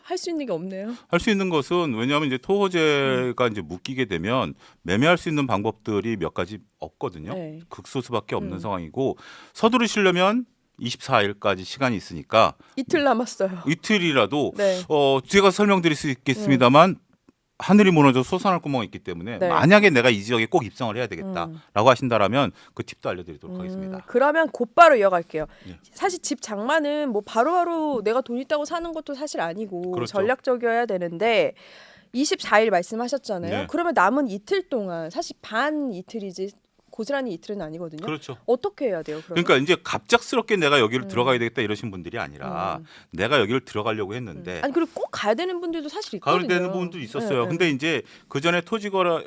할 수 있는 게 없네요. 할 수 있는 것은 왜냐하면 이제 토어제가 이제 묶이게 되면 매매할 수 있는 방법들이 몇 가지 없거든요. 네. 극소수밖에 없는 상황이고 서두르시려면 24일까지 시간이 있으니까 이틀 남았어요. 이틀이라도 네. 제가 설명드릴 수 있겠습니다만 하늘이 무너져 솟아날 구멍이 있기 때문에 네. 만약에 내가 이 지역에 꼭 입성을 해야 되겠다라고 하신다라면 그 팁도 알려드리도록 하겠습니다. 그러면 곧바로 이어갈게요. 예. 사실 집 장만은 뭐 바로바로 내가 돈 있다고 사는 것도 사실 아니고 그렇죠. 전략적이어야 되는데 24일 말씀하셨잖아요. 네. 그러면 남은 이틀 동안 사실 반 이틀이지 고스란히 이틀은 아니거든요. 그렇죠. 어떻게 해야 돼요? 그러면? 그러니까 이제 갑작스럽게 내가 여기를 들어가야 되겠다 이러신 분들이 아니라 내가 여기를 들어가려고 했는데 아니 그리고 꼭 가야 되는 분들도 사실 가을 있거든요. 되는 부분도 있었어요. 네, 네. 근데 이제 그 전에 토지거래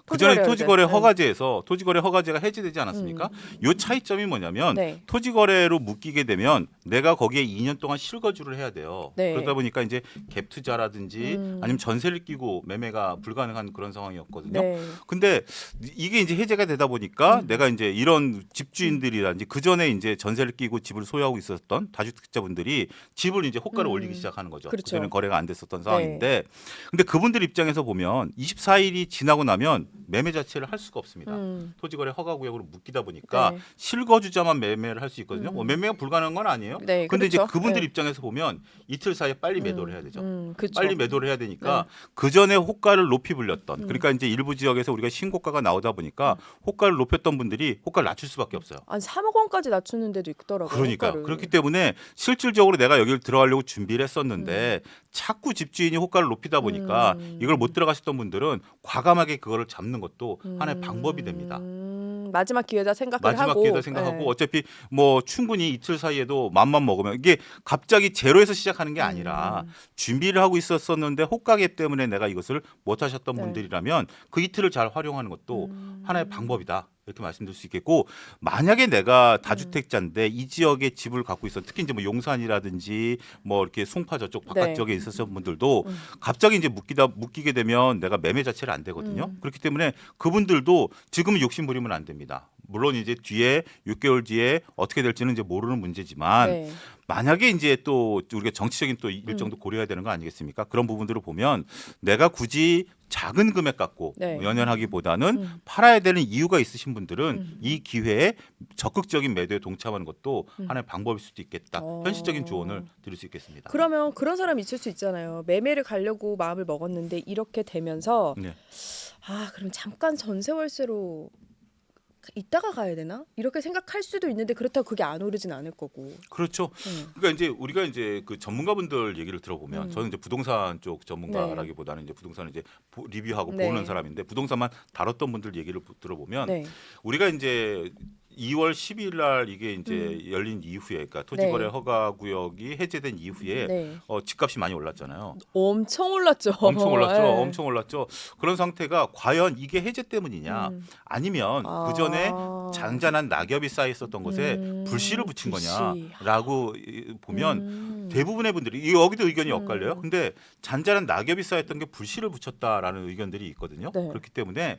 토지거래 토지거래 네. 허가제에서 토지거래 허가제가 해제되지 않았습니까? 요 차이점이 뭐냐면 네. 토지거래로 묶이게 되면 내가 거기에 2년 동안 실거주를 해야 돼요. 네. 그러다 보니까 이제 갭 투자라든지 아니면 전세를 끼고 매매가 불가능한 그런 상황이었거든요. 네. 근데 이게 이제 해제가 되다 보니까 내가 이제 이런 집주인들이라든지 그 전에 이제 전세를 끼고 집을 소유하고 있었던 다주택자분들이 집을 이제 호가를 올리기 시작하는 거죠. 그렇죠. 그전에 거래가 안 됐었던 상황인데, 근데 그분들 입장에서 보면 24일이 지나고 나면 매매 자체를 할 수가 없습니다. 토지거래 허가구역으로 묶이다 보니까 네. 실거주자만 매매를 할 수 있거든요. 뭐 매매가 불가능한 건 아니에요. 네, 근데 이제 그렇죠. 그분들 네. 입장에서 보면 이틀 사이에 빨리 매도를 해야 되죠. 그렇죠. 빨리 매도를 해야 되니까 그 전에 호가를 높이 불렸던 그러니까 이제 일부 지역에서 우리가 신고가가 나오다 보니까 호가를 높였던 분들이 호가를 낮출 수밖에 없어요. 한 3억 원까지 낮추는 데도 있더라고요. 그러니까 호가를. 그렇기 때문에 실질적으로 내가 여기를 들어가려고 준비를 했었는데 자꾸 집주인이 호가를 높이다 보니까 이걸 못 들어가셨던 분들은 과감하게 그거를 잡는 것도 하나의 방법이 됩니다. 마지막 기회다 생각을 마지막 하고 기회다 생각하고 네. 어차피 뭐 충분히 이틀 사이에도 맘만 먹으면 이게 갑자기 제로에서 시작하는 게 아니라 준비를 하고 있었었는데 호가기 때문에 내가 이것을 못 하셨던 네. 분들이라면 그 이틀을 잘 활용하는 것도 하나의 방법이다. 이렇게 말씀드릴 수 있겠고 묶이게 내가 다주택자인데 이 지역에 집을 갖고 있어 특히 이제 뭐 용산이라든지 뭐 이렇게 송파 저쪽 바깥 네. 지역에 있었던 분들도 갑자기 이제 묶이게 되면 내가 매매 자체를 안 되거든요. 그렇기 때문에 그분들도 지금은 욕심 부리면 안 됩니다. 물론 이제 뒤에 6개월 뒤에 어떻게 될지는 이제 모르는 문제지만 네. 만약에 이제 또 우리가 정치적인 또 일정도 고려해야 되는 거 아니겠습니까? 그런 부분들을 보면 내가 굳이 작은 금액 갖고 네. 연연하기보다는 팔아야 되는 이유가 있으신 분들은 이 기회에 적극적인 매도에 동참하는 것도 하나의 방법일 수도 있겠다. 현실적인 조언을 드릴 수 있겠습니다. 그러면 그런 사람이 있을 수 있잖아요. 매매를 가려고 마음을 먹었는데 이렇게 되면서 네. 아 그럼 잠깐 전세월세로 이따가 가야 되나? 이렇게 생각할 수도 있는데 그렇다고 그게 안 오르진 않을 거고. 그렇죠. 그러니까 이제 우리가 이제 그 전문가분들 얘기를 들어보면 저는 이제 부동산 쪽 전문가라기보다는 이제 부동산을 이제 리뷰하고 네. 보는 사람인데 부동산만 다뤘던 분들 얘기를 들어보면 네. 우리가 이제 2월 10일 날 이게 이제 열린 이후에 그러니까 토지거래 네. 허가 구역이 해제된 이후에 네. 집값이 많이 올랐잖아요. 엄청 올랐죠. 엄청 올랐죠. 네. 엄청 올랐죠. 그런 상태가 과연 이게 해제 때문이냐 아니면 그 전에 잔잔한 낙엽이 쌓여 있었던 것에 불씨를 붙인 불씨. 거냐라고 보면 대부분의 분들이 여기도 의견이 엇갈려요. 근데 잔잔한 낙엽이 쌓였던 게 불씨를 붙였다라는 의견들이 있거든요. 네. 그렇기 때문에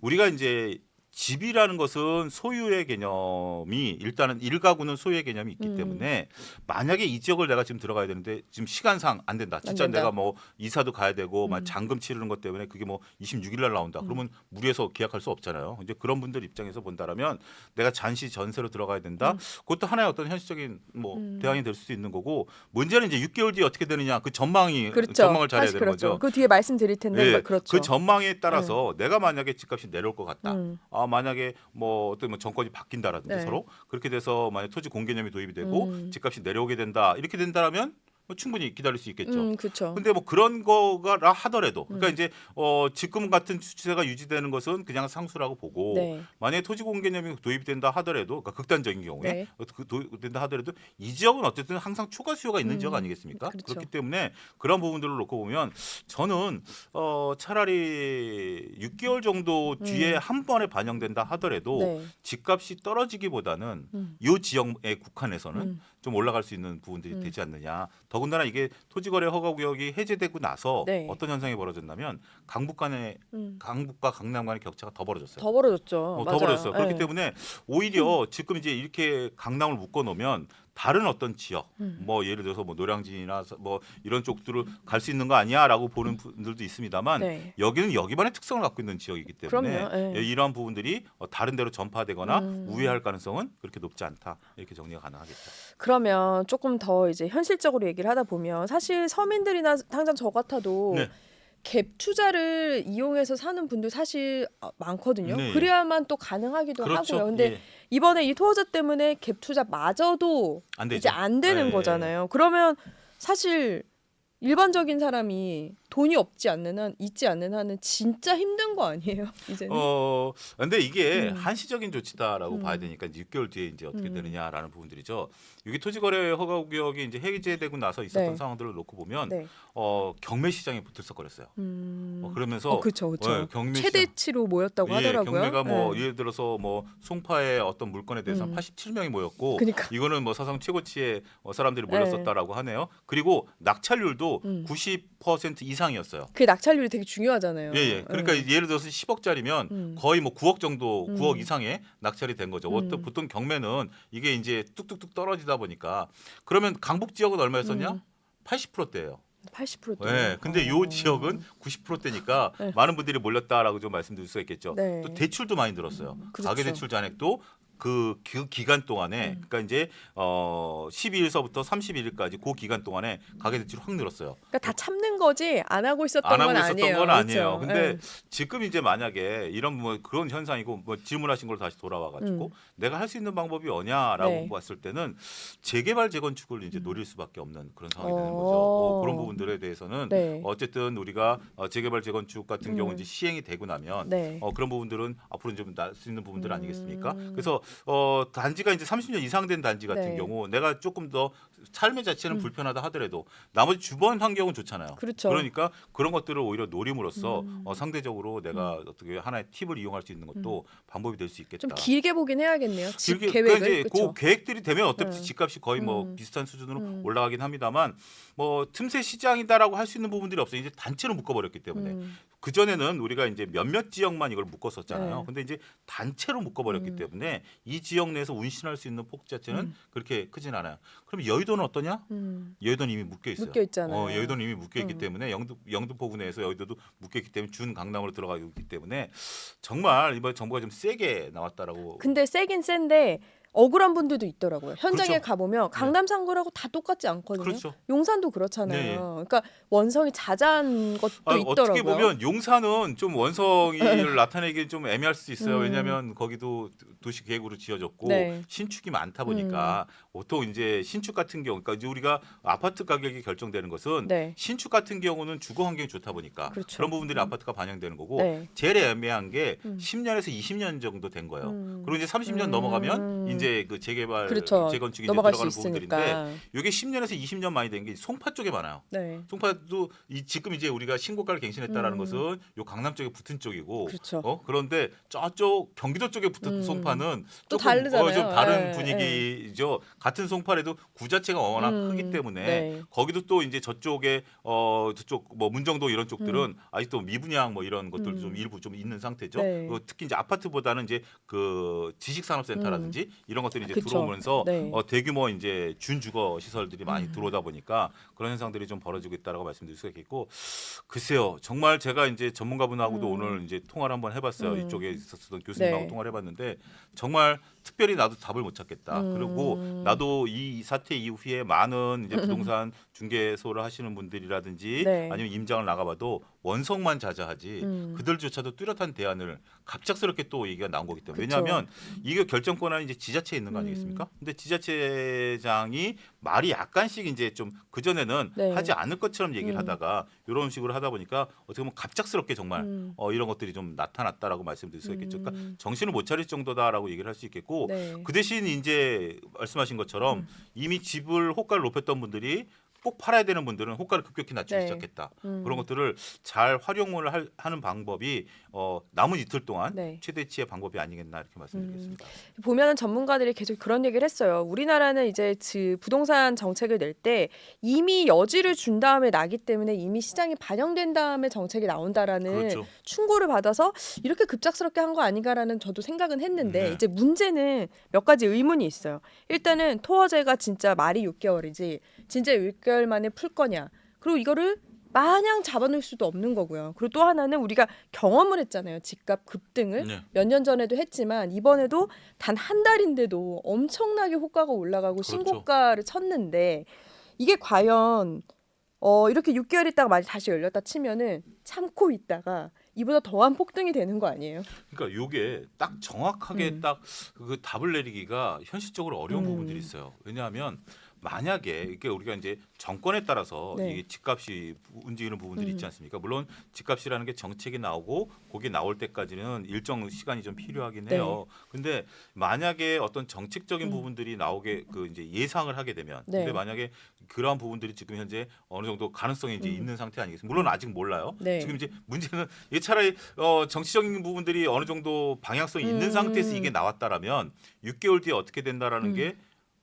우리가 이제 집이라는 것은 소유의 개념이 일단은 1가구는 소유의 개념이 있기 때문에 만약에 이 지역을 내가 지금 들어가야 되는데 지금 시간상 안 된다. 진짜 된다. 내가 뭐 이사도 가야 되고 막 잔금 치르는 것 때문에 그게 뭐 26일 날 나온다. 그러면 무리해서 계약할 수 없잖아요. 이제 그런 분들 입장에서 본다라면 내가 잠시 전세로 들어가야 된다. 그것도 하나의 어떤 현실적인 뭐 대안이 될 수도 있는 거고 문제는 이제 6개월 뒤에 어떻게 되느냐 그 전망을 잘해야 사실 되는 그렇죠. 거죠. 그 뒤에 말씀드릴 텐데 예, 뭐 그렇죠. 그 전망에 따라서 내가 만약에 집값이 내려올 것 같다. 만약에 뭐 어떤 뭐 정권이 바뀐다라든지 네. 서로 그렇게 돼서 만약 토지 공개념이 도입이 되고 집값이 내려오게 된다 이렇게 된다라면 뭐 충분히 기다릴 수 있겠죠. 그렇죠. 근데 뭐 그런 거가 하더라도 그러니까 이제 지금 같은 추세가 유지되는 것은 그냥 상수라고 보고 네. 만약에 토지 공개념이 도입이 된다 하더라도 그러니까 극단적인 경우에 네. 도입된다 하더라도 이 지역은 어쨌든 항상 초과 수요가 있는 지역 아니겠습니까? 그렇죠. 그렇기 때문에 그런 부분들을 놓고 보면 저는 차라리 6개월 정도 뒤에 한 번에 반영된다 하더라도 네. 집값이 떨어지기보다는 이 지역에 국한해서는 좀 올라갈 수 있는 부분들이 되지 않느냐. 더군다나 이게 토지거래 허가구역이 해제되고 나서 네. 어떤 현상이 벌어졌냐면 강북과 강남 간의 격차가 더 벌어졌어요. 더 벌어졌죠. 더 맞아요. 벌어졌어요. 그렇기 네. 때문에 오히려 지금 이제 이렇게 강남을 묶어 놓으면 다른 어떤 지역, 뭐 예를 들어서 뭐 노량진이나 뭐 이런 쪽들을 갈 수 있는 거 아니야라고 보는 분들도 있습니다만 네. 여기는 여기만의 특성을 갖고 있는 지역이기 때문에 그럼요. 네. 이러한 부분들이 다른 데로 전파되거나 우회할 가능성은 그렇게 높지 않다 이렇게 정리가 가능하겠죠. 그러면 조금 더 이제 현실적으로 얘기를 하다 보면 사실 서민들이나 당장 저 같아도 네. 갭 투자를 이용해서 사는 분들 사실 많거든요. 네. 그래야만 또 가능하기도 그렇죠. 하고요. 근데 예. 이번에 이 토어자 때문에 갭 투자마저도 안 되죠. 이제 안 되는 예. 거잖아요. 그러면 사실 일반적인 사람이 돈이 있지 않는 한은 진짜 힘든 거 아니에요? 이제는. 근데 이게 한시적인 조치다라고 봐야 되니까 이제 6개월 뒤에 이제 어떻게 음. 되느냐라는 부분들이죠. 여기 토지거래 허가구역이 이제 해제되고 나서 있었던 네. 상황들을 놓고 보면 네. 경매 시장이 들썩거렸어요. 그러면서 그렇죠, 그렇죠. 경매 최대치로 모였다고 예, 하더라고요. 경매가 뭐 네. 예를 들어서 뭐 송파의 어떤 물건에 대해서 는 87명이 모였고 그러니까. 이거는 뭐 사상 최고치에 사람들이 몰렸었다라고 하네요. 그리고 낙찰률도 90% 이상이었어요. 그 낙찰률이 되게 중요하잖아요. 예. 그러니까 예를 들어서 10억짜리면 거의 뭐 9억 정도, 9억 이상의 낙찰이 된 거죠. 보통 경매는 이게 이제 뚝뚝뚝 떨어지다 보니까 그러면 강북 지역은 얼마였었냐? 80%대예요. 80%대. 네, 근데 요 지역은 90%대니까 네. 많은 분들이 몰렸다라고 좀 말씀드릴 수가 있겠죠. 네. 또 대출도 많이 들었어요. 그렇죠. 가계대출 잔액도 그 기간 동안에 그러니까 이제 12일서부터 31일까지 그 기간 동안에 가계대출이 확 늘었어요. 그러니까 다 참는 거지 안 하고 있었던 안 하고 건 있었던 아니에요. 건 아니에요. 그렇죠? 근데 네. 지금 이제 만약에 이런 뭐 그런 현상이고 뭐 질문하신 걸로 다시 돌아와가지고 내가 할 수 있는 방법이 뭐냐라고 네. 봤을 때는 재개발 재건축을 이제 노릴 수밖에 없는 그런 상황이 되는 거죠. 그런 부분들에 대해서는 네. 어쨌든 우리가 재개발 재건축 같은 경우 이제 시행이 되고 나면 네. 그런 부분들은 앞으로 좀 날 수 있는 부분들 아니겠습니까? 그래서 단지가 이제 30년 이상 된 단지 같은 네. 경우 내가 조금 더 삶의 자체는 불편하다 하더라도 나머지 주변 환경은 좋잖아요. 그렇죠. 그러니까 그런 것들을 오히려 노림으로써 상대적으로 내가 어떻게 하나의 팁을 이용할 수 있는 것도 방법이 될 수 있겠다. 좀 길게 보긴 해야겠네요. 집 그러니까 계획을. 이제 그렇죠? 그 계획들이 되면 어차피 네. 집값이 거의 뭐 비슷한 수준으로 올라가긴 합니다만 뭐 틈새 시장이다라고 할 수 있는 부분들이 없어요. 이제 단체로 묶어버렸기 때문에 그 전에는 우리가 이제 몇몇 지역만 이걸 묶었었잖아요. 네. 근데 이제 단체로 묶어버렸기 때문에 이 지역 내에서 운신할 수 있는 폭 자체는 그렇게 크진 않아요. 그럼 여의도는 어떠냐? 여의도는 이미 묶여 있어요. 묶여 있잖아요. 여의도는 이미 묶여 있기 때문에 영등포구 내에서 여의도도 묶여 있기 때문에 준 강남으로 들어가고 있기 때문에 정말 이번 정부가 좀 세게 나왔다라고. 근데 세긴 센데 억울한 분들도 있더라고요. 현장에 그렇죠. 가보면 강남 상구라고 다 똑같지 않거든요. 그렇죠. 용산도 그렇잖아요. 네. 그러니까 원성이 자자한 것도 있더라고요. 어떻게 보면 용산은 좀 원성을 나타내기 좀 애매할 수 있어요. 왜냐하면 거기도 도시 계획으로 지어졌고 네. 신축이 많다 보니까 보통 이제 신축 같은 경우, 그러니까 이제 우리가 아파트 가격이 결정되는 것은 네. 신축 같은 경우는 주거 환경이 좋다 보니까 그렇죠. 그런 부분들이 아파트가 반영되는 거고 네. 제일 애매한 게 10년에서 20년 정도 된 거예요. 그리고 이제 30년 넘어가면 이제 이제 그 재개발, 그렇죠. 재건축이 이제 넘어갈 수 들어가는 부분들인데 있으니까. 이게 10년에서 20년 많이 된 게 송파 쪽에 많아요. 네. 송파도 지금 이제 우리가 신고가를 갱신했다라는 것은 요 강남 쪽에 붙은 쪽이고, 그렇죠. 그런데 저쪽 경기도 쪽에 붙은 송파는 또 조금 다르잖아요. 좀 다른 예, 분위기죠. 같은 송파라도 구자체가 워낙 크기 때문에 네. 거기도 또 이제 저쪽에 저쪽 뭐 문정도 이런 쪽들은 아직도 미분양 뭐 이런 것들 좀 일부 좀 있는 상태죠. 네. 특히 이제 아파트보다는 이제 그 지식산업센터라든지 이런 것들이 이제 그쵸. 들어오면서 네. 대규모 이제 준주거 시설들이 많이 들어오다 보니까 그런 현상들이 좀 벌어지고 있다라고 말씀드릴 수가 있겠고, 글쎄요, 정말 제가 이제 전문가분하고도 오늘 이제 통화를 한번 해봤어요. 이쪽에 있었던 교수님하고 네. 통화를 해봤는데 정말 특별히 나도 답을 못 찾겠다. 그리고 나도 이 사태 이후에 많은 이제 부동산 중개소를 하시는 분들이라든지 네. 아니면 임장을 나가봐도 원성만 자자하지 그들조차도 뚜렷한 대안을 갑작스럽게 또 얘기가 나온 거기 때문에. 그쵸. 왜냐하면 이게 결정 권한이 이제 지자체에 있는 거 아니겠습니까? 근데 지자체장이 말이 약간씩 이제 좀 그전에는 네. 하지 않을 것처럼 얘기를 하다가 이런 식으로 하다 보니까 어떻게 보면 갑작스럽게 정말 이런 것들이 좀 나타났다라고 말씀드릴 수 있겠죠. 그러니까 정신을 못 차릴 정도다라고 얘기를 할 수 있겠고, 네. 그 대신 이제 말씀하신 것처럼 이미 집을 호가를 높였던 분들이 꼭 팔아야 되는 분들은 호가를 급격히 낮추기 네. 시작했다. 그런 것들을 잘 활용을 하는 방법이 남은 이틀 동안 네. 최대치의 방법이 아니겠나 이렇게 말씀드리겠습니다. 보면은 전문가들이 계속 그런 얘기를 했어요. 우리나라는 이제 부동산 정책을 낼 때 이미 여지를 준 다음에 나기 때문에 이미 시장이 반영된 다음에 정책이 나온다라는 그렇죠. 충고를 받아서 이렇게 급작스럽게 한 거 아닌가라는 저도 생각은 했는데 네. 이제 문제는 몇 가지 의문이 있어요. 일단은 토어제가 진짜 말이 6개월이지 진짜 6개월 만에 풀 거냐. 그리고 이거를 마냥 잡아놓을 수도 없는 거고요. 그리고 또 하나는 우리가 경험을 했잖아요. 집값 급등을 네. 몇 년 전에도 했지만 이번에도 단 한 달인데도 엄청나게 호가가 올라가고 그렇죠. 신고가를 쳤는데 이게 과연 이렇게 6개월 있다가 많이 다시 열렸다 치면은 참고 있다가 이보다 더한 폭등이 되는 거 아니에요? 그러니까 요게 딱 정확하게 딱 그 답을 내리기가 현실적으로 어려운 부분들이 있어요. 왜냐하면 만약에 이게 우리가 이제 정권에 따라서 네. 이게 집값이 움직이는 부분들이 있지 않습니까? 물론 집값이라는 게 정책이 나오고 거기에 나올 때까지는 일정 시간이 좀 필요하긴 해요. 근데 만약에 어떤 정책적인 부분들이 나오게 그 이제 예상을 하게 되면, 네. 근데 만약에 그러한 부분들이 지금 현재 어느 정도 가능성이 이제 있는 상태 아니겠습니까? 물론 아직 몰라요. 네. 지금 이제 문제는 이게 차라리 정치적인 부분들이 어느 정도 방향성이 있는 상태에서 이게 나왔다라면 6개월 뒤에 어떻게 된다라는 게,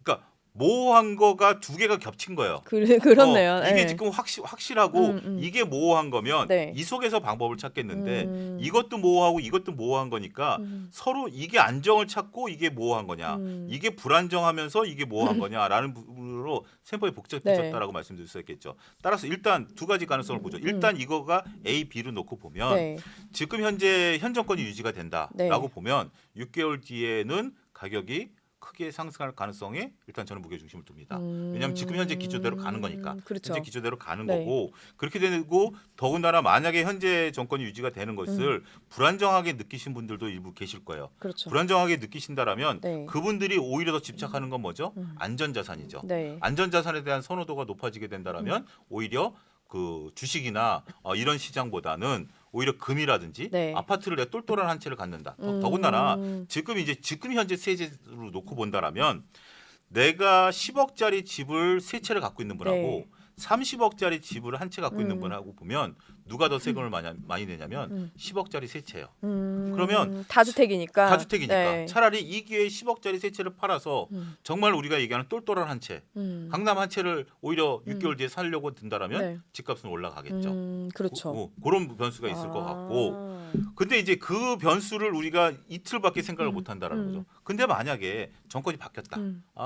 그러니까 모호한 거가 두 개가 겹친 거예요. 그렇네요. 이게 네. 지금 확실하고 이게 모호한 거면 네. 이 속에서 방법을 찾겠는데 이것도 모호하고 이것도 모호한 거니까 서로 이게 안정을 찾고 이게 모호한 거냐, 이게 불안정하면서 이게 모호한 거냐라는 부분으로 셈법이 복잡해졌다라고 말씀드릴 수 있겠죠. 따라서 일단 두 가지 가능성을 보죠. 일단 이거가 A, B를 놓고 보면 네. 지금 현재 현 정권이 유지가 된다라고 네. 보면 6개월 뒤에는 가격이 크게 상승할 가능성에 일단 저는 무게중심을 둡니다. 왜냐하면 지금 현재 기조대로 가는 거니까. 그렇죠. 현재 기조대로 가는 네. 거고, 그렇게 되고 더군다나 만약에 현재 정권이 유지가 되는 것을 불안정하게 느끼신 분들도 일부 계실 거예요. 그렇죠. 불안정하게 느끼신다라면 네. 그분들이 오히려 더 집착하는 건 뭐죠? 안전자산이죠. 네. 안전자산에 대한 선호도가 높아지게 된다라면 오히려 그 주식이나 이런 시장보다는 오히려 금이라든지 네. 아파트를 내가 똘똘한 한 채를 갖는다. 더군다나 지금 현재 세제로 놓고 본다라면 내가 10억짜리 집을 세 채를 갖고 있는 분하고 네. 30억짜리 집을 한 채 갖고 있는 분하고 보면 누가 더 세금을 많이 내냐면 10억짜리 세 채예요. 그러면 다주택이니까. 다주택이니까 네. 차라리 이 기회에 10억짜리 세 채를 팔아서 정말 우리가 얘기하는 똘똘한 한 채, 강남 한 채를 오히려 6개월 뒤에 살려고 든다라면 네. 집값은 올라가겠죠. 그렇죠. 그런 변수가 있을 것 같고, 근데 이제 그 변수를 우리가 이틀밖에 생각을 못 한다라는 거죠. 근데 만약에 정권이 바뀌었다.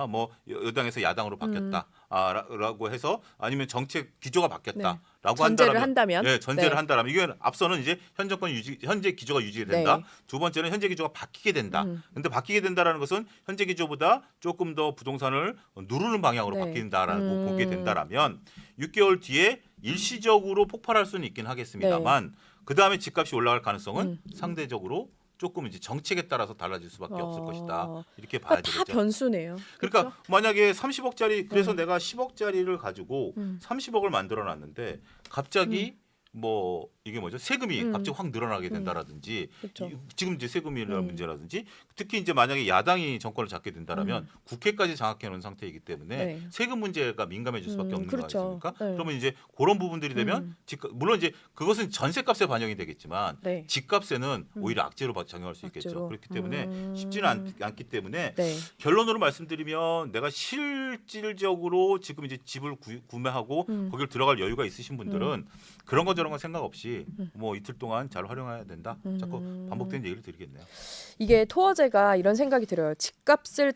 뭐 여당에서 야당으로 바뀌었다. 라고 해서 아니면 정책 기조가 바뀌었다라고 전제를 한다면? 예, 전제를 네. 한다면 이게 앞서는 이제 현재 기조가 유지가 된다. 네. 두 번째는 현재 기조가 바뀌게 된다. 근데 바뀌게 된다라는 것은 현재 기조보다 조금 더 부동산을 누르는 방향으로 네. 바뀐다라고 보게 된다라면 6개월 뒤에 일시적으로 폭발할 수는 있긴 하겠습니다만 그 다음에 집값이 올라갈 가능성은 상대적으로 조금 이제 정책에 따라서 달라질 수밖에 없을 것이다. 이렇게 봐야 그러니까 되겠죠. 다 변수네요. 그러니까 그렇죠? 만약에 30억짜리 그래서 내가 10억짜리를 가지고 30억을 만들어 놨는데 갑자기 뭐 이게 뭐죠? 세금이 갑자기 확 늘어나게 된다라든지 그렇죠. 지금 이제 세금이라는 문제라든지 특히 이제 만약에 야당이 정권을 잡게 된다라면 국회까지 장악해 놓은 상태이기 때문에 네. 세금 문제가 민감해질 수밖에 없는 그렇죠. 거 아닙니까? 네. 그러면 이제 그런 부분들이 되면 물론 이제 그것은 전세값에 반영이 되겠지만 네. 집값에는 오히려 악재로 작용할 수 있겠죠. 악재로. 그렇기 때문에 쉽지는 않기 때문에 네. 결론으로 말씀드리면 내가 실질적으로 지금 이제 집을 구매하고 거기를 들어갈 여유가 있으신 분들은 그런 거 저런 거 생각 없이 뭐 이틀 동안 잘 활용해야 된다. 자꾸 반복되는 얘기를 드리겠네요. 이게 토어제가 이런 생각이 들어요. 집값을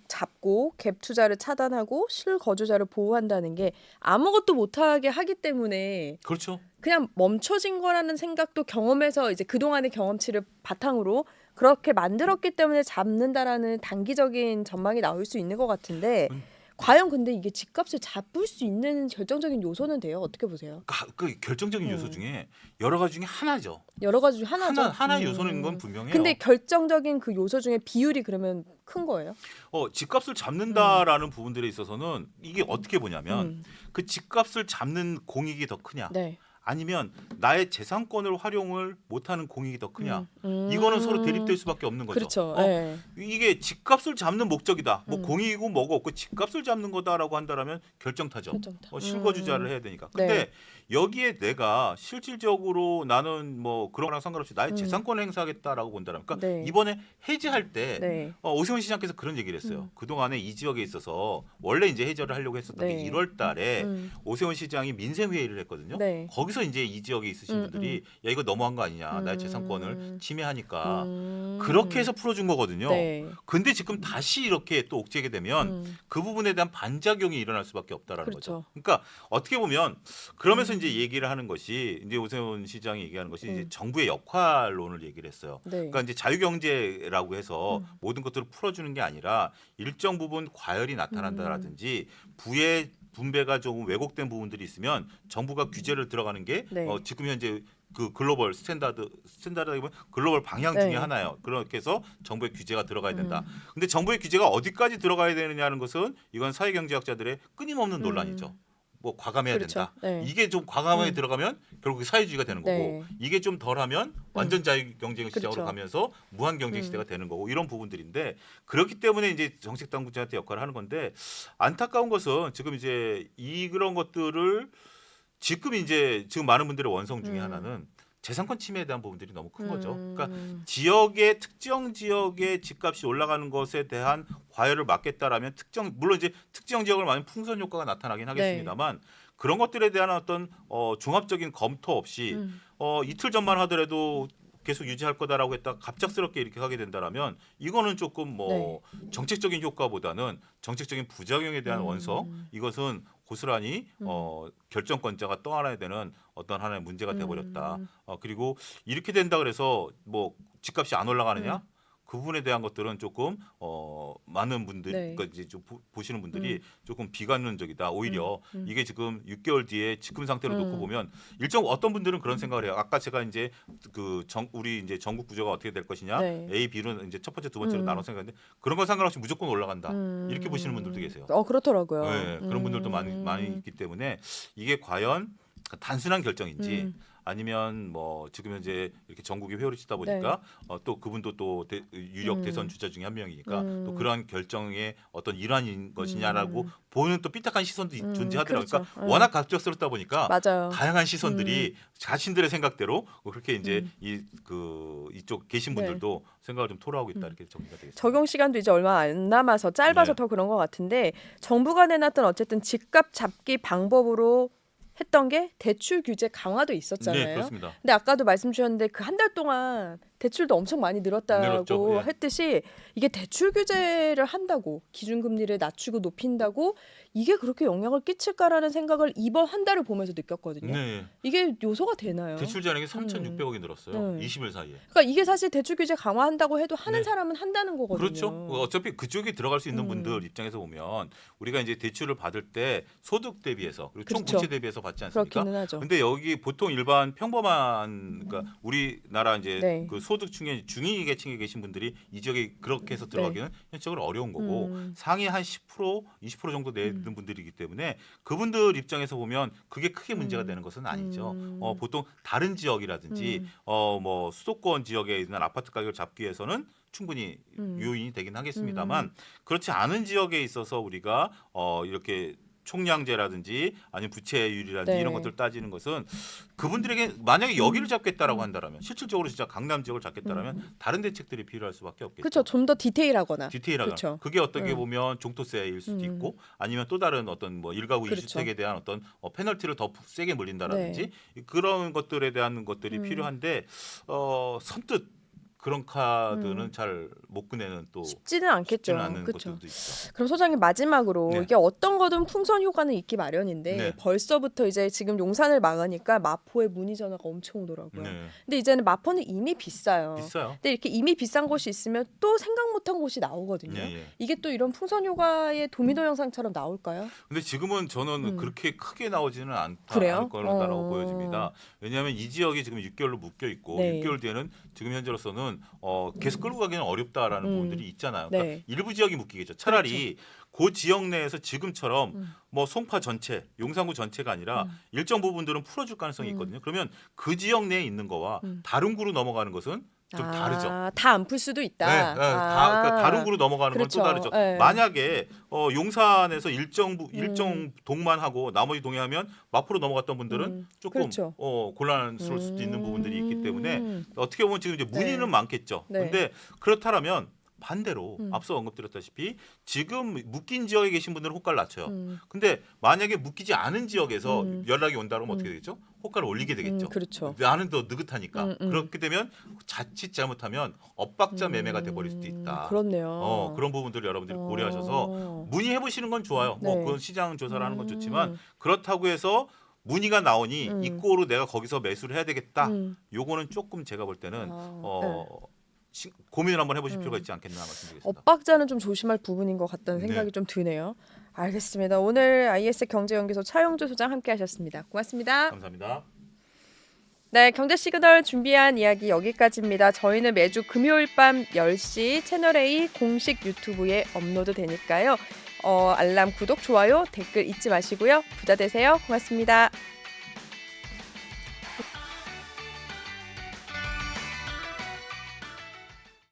잡고 갭 투자를 차단하고 실거주자를 보호한다는 게 아무것도 못하게 하기 때문에 그렇죠. 그냥 멈춰진 거라는 생각도 경험에서 이제 그동안의 경험치를 바탕으로 그렇게 만들었기 때문에 잡는다라는 단기적인 전망이 나올 수 있는 것 같은데 과연 근데 이게 집값을 잡을 수 있는 결정적인 요소는 돼요? 어떻게 보세요? 그 결정적인 요소 중에 여러 가지 중에 하나죠. 여러 가지 중 하나죠. 하나의 요소는 건 분명해요. 근데 결정적인 그 요소 중에 비율이 그러면 큰 거예요? 집값을 잡는다라는 부분들에 있어서는 이게 어떻게 보냐면 그 집값을 잡는 공익이 더 크냐 네. 아니면 나의 재산권을 활용을 못하는 공익이 더 크냐 이거는 서로 대립될 수밖에 없는 거죠. 그렇죠. 네. 이게 집값을 잡는 목적이다. 뭐 공익이고 뭐고 없고 집값을 잡는 거다라고 한다라면 결정타죠. 결정타. 실거주자를 해야 되니까. 근데 네. 여기에 내가 실질적으로 나는 뭐 그런 거랑 상관없이 나의 재산권을 행사하겠다라고 본다면 그러니까 네. 이번에 해지할 때 네. 오세훈 시장께서 그런 얘기를 했어요. 그동안에 이 지역에 있어서 원래 이제 해제를 하려고 했었던 네. 게 1월 달에 오세훈 시장이 민생 회의를 했거든요. 네. 거기서 이제 이 지역에 있으신 분들이 야 이거 너무한 거 아니냐. 나의 재산권을 침해하니까 그렇게 해서 풀어준 거거든요. 네. 근데 지금 다시 이렇게 또 옥죄게 되면 그 부분에 대한 반작용이 일어날 수밖에 없다라는 그렇죠. 거죠. 그러니까 어떻게 보면 그러면서 이제 얘기를 하는 것이 이제 오세훈 시장이 얘기하는 것이 이제 정부의 역할론을 얘기를 했어요. 네. 그러니까 이제 자유경제라고 해서 모든 것들을 풀어주는 게 아니라 일정 부분 과열이 나타난다라든지 부의 분배가 조금 왜곡된 부분들이 있으면 정부가 규제를 들어가는 게 네. 지금 현재 그 글로벌 스탠다드라기보면 글로벌 방향 네. 중에 하나예요. 그렇게 해서 정부의 규제가 들어가야 된다. 근데 정부의 규제가 어디까지 들어가야 되느냐는 것은 이건 사회경제학자들의 끊임없는 논란이죠. 뭐 과감해야 그렇죠. 된다. 네. 이게 좀 과감하게 들어가면 결국 사회주의가 되는 거고 네. 이게 좀 덜하면 완전 자유경쟁 시장으로 그렇죠. 가면서 무한경쟁 시대가 되는 거고 이런 부분들인데 그렇기 때문에 이제 정책 당국자한테 역할을 하는 건데 안타까운 것은 지금 이제 그런 것들을 지금 많은 분들의 원성 중에 하나는 재산권 침해에 대한 부분들이 너무 큰 거죠. 그러니까 지역의 특정 지역의 집값이 올라가는 것에 대한 과열을 막겠다라면 물론 이제 특정 지역을 많은 풍선 효과가 나타나긴 하겠습니다만 그런 것들에 대한 어떤 종합적인 검토 없이 이틀 전만 하더라도 계속 유지할 거다라고 했다가 갑작스럽게 이렇게 하게 된다라면 이거는 조금 뭐 정책적인 효과보다는 정책적인 부작용에 대한 원성 이것은 고스란히 결정권자가 떠안아야 되는 어떤 하나의 문제가 돼버렸다. 그리고 이렇게 된다 그래서 뭐 집값이 안 올라가느냐? 그 부분에 대한 것들은 조금 많은 분들, 네. 그러니까 이제 좀 보시는 분들이 조금 비관론적이다. 오히려 이게 지금 6개월 뒤에 지금 상태로 놓고 보면 어떤 분들은 그런 생각을 해요. 아까 제가 이제 우리 이제 전국 구조가 어떻게 될 것이냐, 네. A, B는 이제 첫 번째, 두 번째로 나눠 생각하는데 그런 건 상관없이 무조건 올라간다. 이렇게 보시는 분들도 계세요. 그렇더라고요. 네, 그런 분들도 많이 있기 때문에 이게 과연 단순한 결정인지. 아니면 뭐 지금 현재 이렇게 전국이 회오리 치다 보니까 또 그분도 또 유력 대선 주자 중에 한 명이니까 또 그러한 결정의 어떤 일환인 것이냐라고 보는 또 삐딱한 시선도 존재하더라고요. 그렇죠. 그러니까 워낙 갑작스럽다 보니까 맞아요. 다양한 시선들이 자신들의 생각대로 그렇게 이제 이쪽 계신 분들도 생각을 좀 토로하고 있다 이렇게 정리가 되겠습니다. 적용 시간도 이제 얼마 안 남아서 짧아서 네. 더 그런 것 같은데 정부가 내놨던 어쨌든 집값 잡기 방법으로 했던 게 대출 규제 강화도 있었잖아요. 네, 그렇습니다. 근데 아까도 말씀 주셨는데 그 한 달 동안 대출도 엄청 많이 늘었다고 늘었죠. 예. 했듯이 이게 대출 규제를 한다고 기준금리를 낮추고 높인다고 이게 그렇게 영향을 끼칠까라는 생각을 이번 한 달을 보면서 느꼈거든요. 네. 이게 요소가 되나요? 대출 잔액이 3,600억이 늘었어요. 네. 20일 사이에. 그러니까 이게 사실 대출 규제 강화한다고 해도 하는 네. 사람은 한다는 거거든요. 그렇죠. 어차피 그쪽에 들어갈 수 있는 분들 입장에서 보면 우리가 이제 대출을 받을 때 소득 대비해서 그리고 총 그렇죠. 부채 대비해서 받지 않습니까? 그렇기는 하죠. 근데 여기 보통 일반 평범한 그러니까 우리나라 이제 네. 그 소득층의 중위 계층에 계신 분들이 이 지역에 그렇게 해서 들어가기는 현실적으로 어려운 거고 상위 한 10%, 20% 정도 내는 분들이기 때문에 그분들 입장에서 보면 그게 크게 문제가 되는 것은 아니죠. 보통 다른 지역이라든지 뭐 수도권 지역에 있는 아파트 가격을 잡기 위해서는 충분히 요인이 되긴 하겠습니다만 그렇지 않은 지역에 있어서 우리가 이렇게 총량제라든지 아니면 부채율이라든지 네. 이런 것들을 따지는 것은 그분들에게 만약에 여기를 잡겠다라고 한다면 실질적으로 진짜 강남 지역을 잡겠다라면 다른 대책들이 필요할 수밖에 없겠죠. 그렇죠. 좀 더 디테일하거나. 디테일하게 그쵸. 그게 어떻게 보면 종토세일 수도 있고 아니면 또 다른 어떤 뭐 일가구 그렇죠. 이주택에 대한 어떤 페널티를 더 세게 물린다라든지 그런 것들에 대한 것들이 필요한데 선뜻 그런 카드는 잘 못 꺼내는 또 쉽지는 않겠죠. 쉽지는 않은 그렇죠. 것들도 있죠. 그럼 소장님 마지막으로 네. 이게 어떤 거든 풍선 효과는 있기 마련인데 네. 벌써부터 이제 지금 용산을 막으니까 마포에 문의 전화가 엄청 오더라고요. 네. 근데 이제는 마포는 이미 비싸요. 비싸요. 근데 이렇게 이미 비싼 곳이 있으면 또 생각 못한 곳이 나오거든요. 예, 예. 이게 또 이런 풍선 효과의 도미노 현상처럼 나올까요? 근데 지금은 저는 그렇게 크게 나오지는 그래요? 않을 거라고 보여집니다. 왜냐하면 이 지역이 지금 6개월로 묶여 있고 네. 6개월 뒤에는 지금 현재로서는 계속 끌고 가기는 어렵다라는 부분들이 있잖아요. 그러니까 네. 일부 지역이 묶이겠죠. 차라리 그 지역 내에서 지금처럼 뭐 송파 전체, 용산구 전체가 아니라 일정 부분들은 풀어줄 가능성이 있거든요. 그러면 그 지역 내에 있는 거와 다른 구로 넘어가는 것은 좀 다르죠. 다 안 풀 수도 있다. 네, 그러니까 다른 구로 넘어가는 건 그렇죠. 또 다르죠. 네. 만약에 용산에서 일정 동만 하고 나머지 동해하면 마포로 넘어갔던 분들은 조금 그렇죠. 곤란스러울 수도 있는 부분들이 있기 때문에 어떻게 보면 지금 이제 문의는 네. 많겠죠. 네. 근데 그렇다면 반대로 앞서 언급드렸다시피 지금 묶인 지역에 계신 분들은 호가를 낮춰요. 근데 만약에 묶이지 않은 지역에서 연락이 온다 그러면 어떻게 되겠죠? 호가를 올리게 되겠죠. 그렇죠. 나는 더 느긋하니까. 그렇게 되면 자칫 잘못하면 엇박자 매매가 돼버릴 수도 있다. 그렇네요. 그런 부분들을 여러분들이 고려하셔서 문의해 보시는 건 좋아요. 네. 뭐 그건 시장 조사를 하는 건 좋지만 그렇다고 해서 문의가 나오니 입고로 내가 거기서 매수를 해야 되겠다. 요거는 조금 제가 볼 때는 고민을 한번 해보실 필요가 있지 않겠나 말씀드리겠습니다. 엇박자는 좀 조심할 부분인 것 같다는 생각이 네. 좀 드네요. 알겠습니다. 오늘 IS 경제연구소 차영주 소장 함께하셨습니다. 고맙습니다. 감사합니다. 네, 경제 시그널 준비한 이야기 여기까지입니다. 저희는 매주 금요일 밤 10시 채널A 공식 유튜브에 업로드 되니까요. 알람, 구독, 좋아요, 댓글 잊지 마시고요. 부자 되세요. 고맙습니다.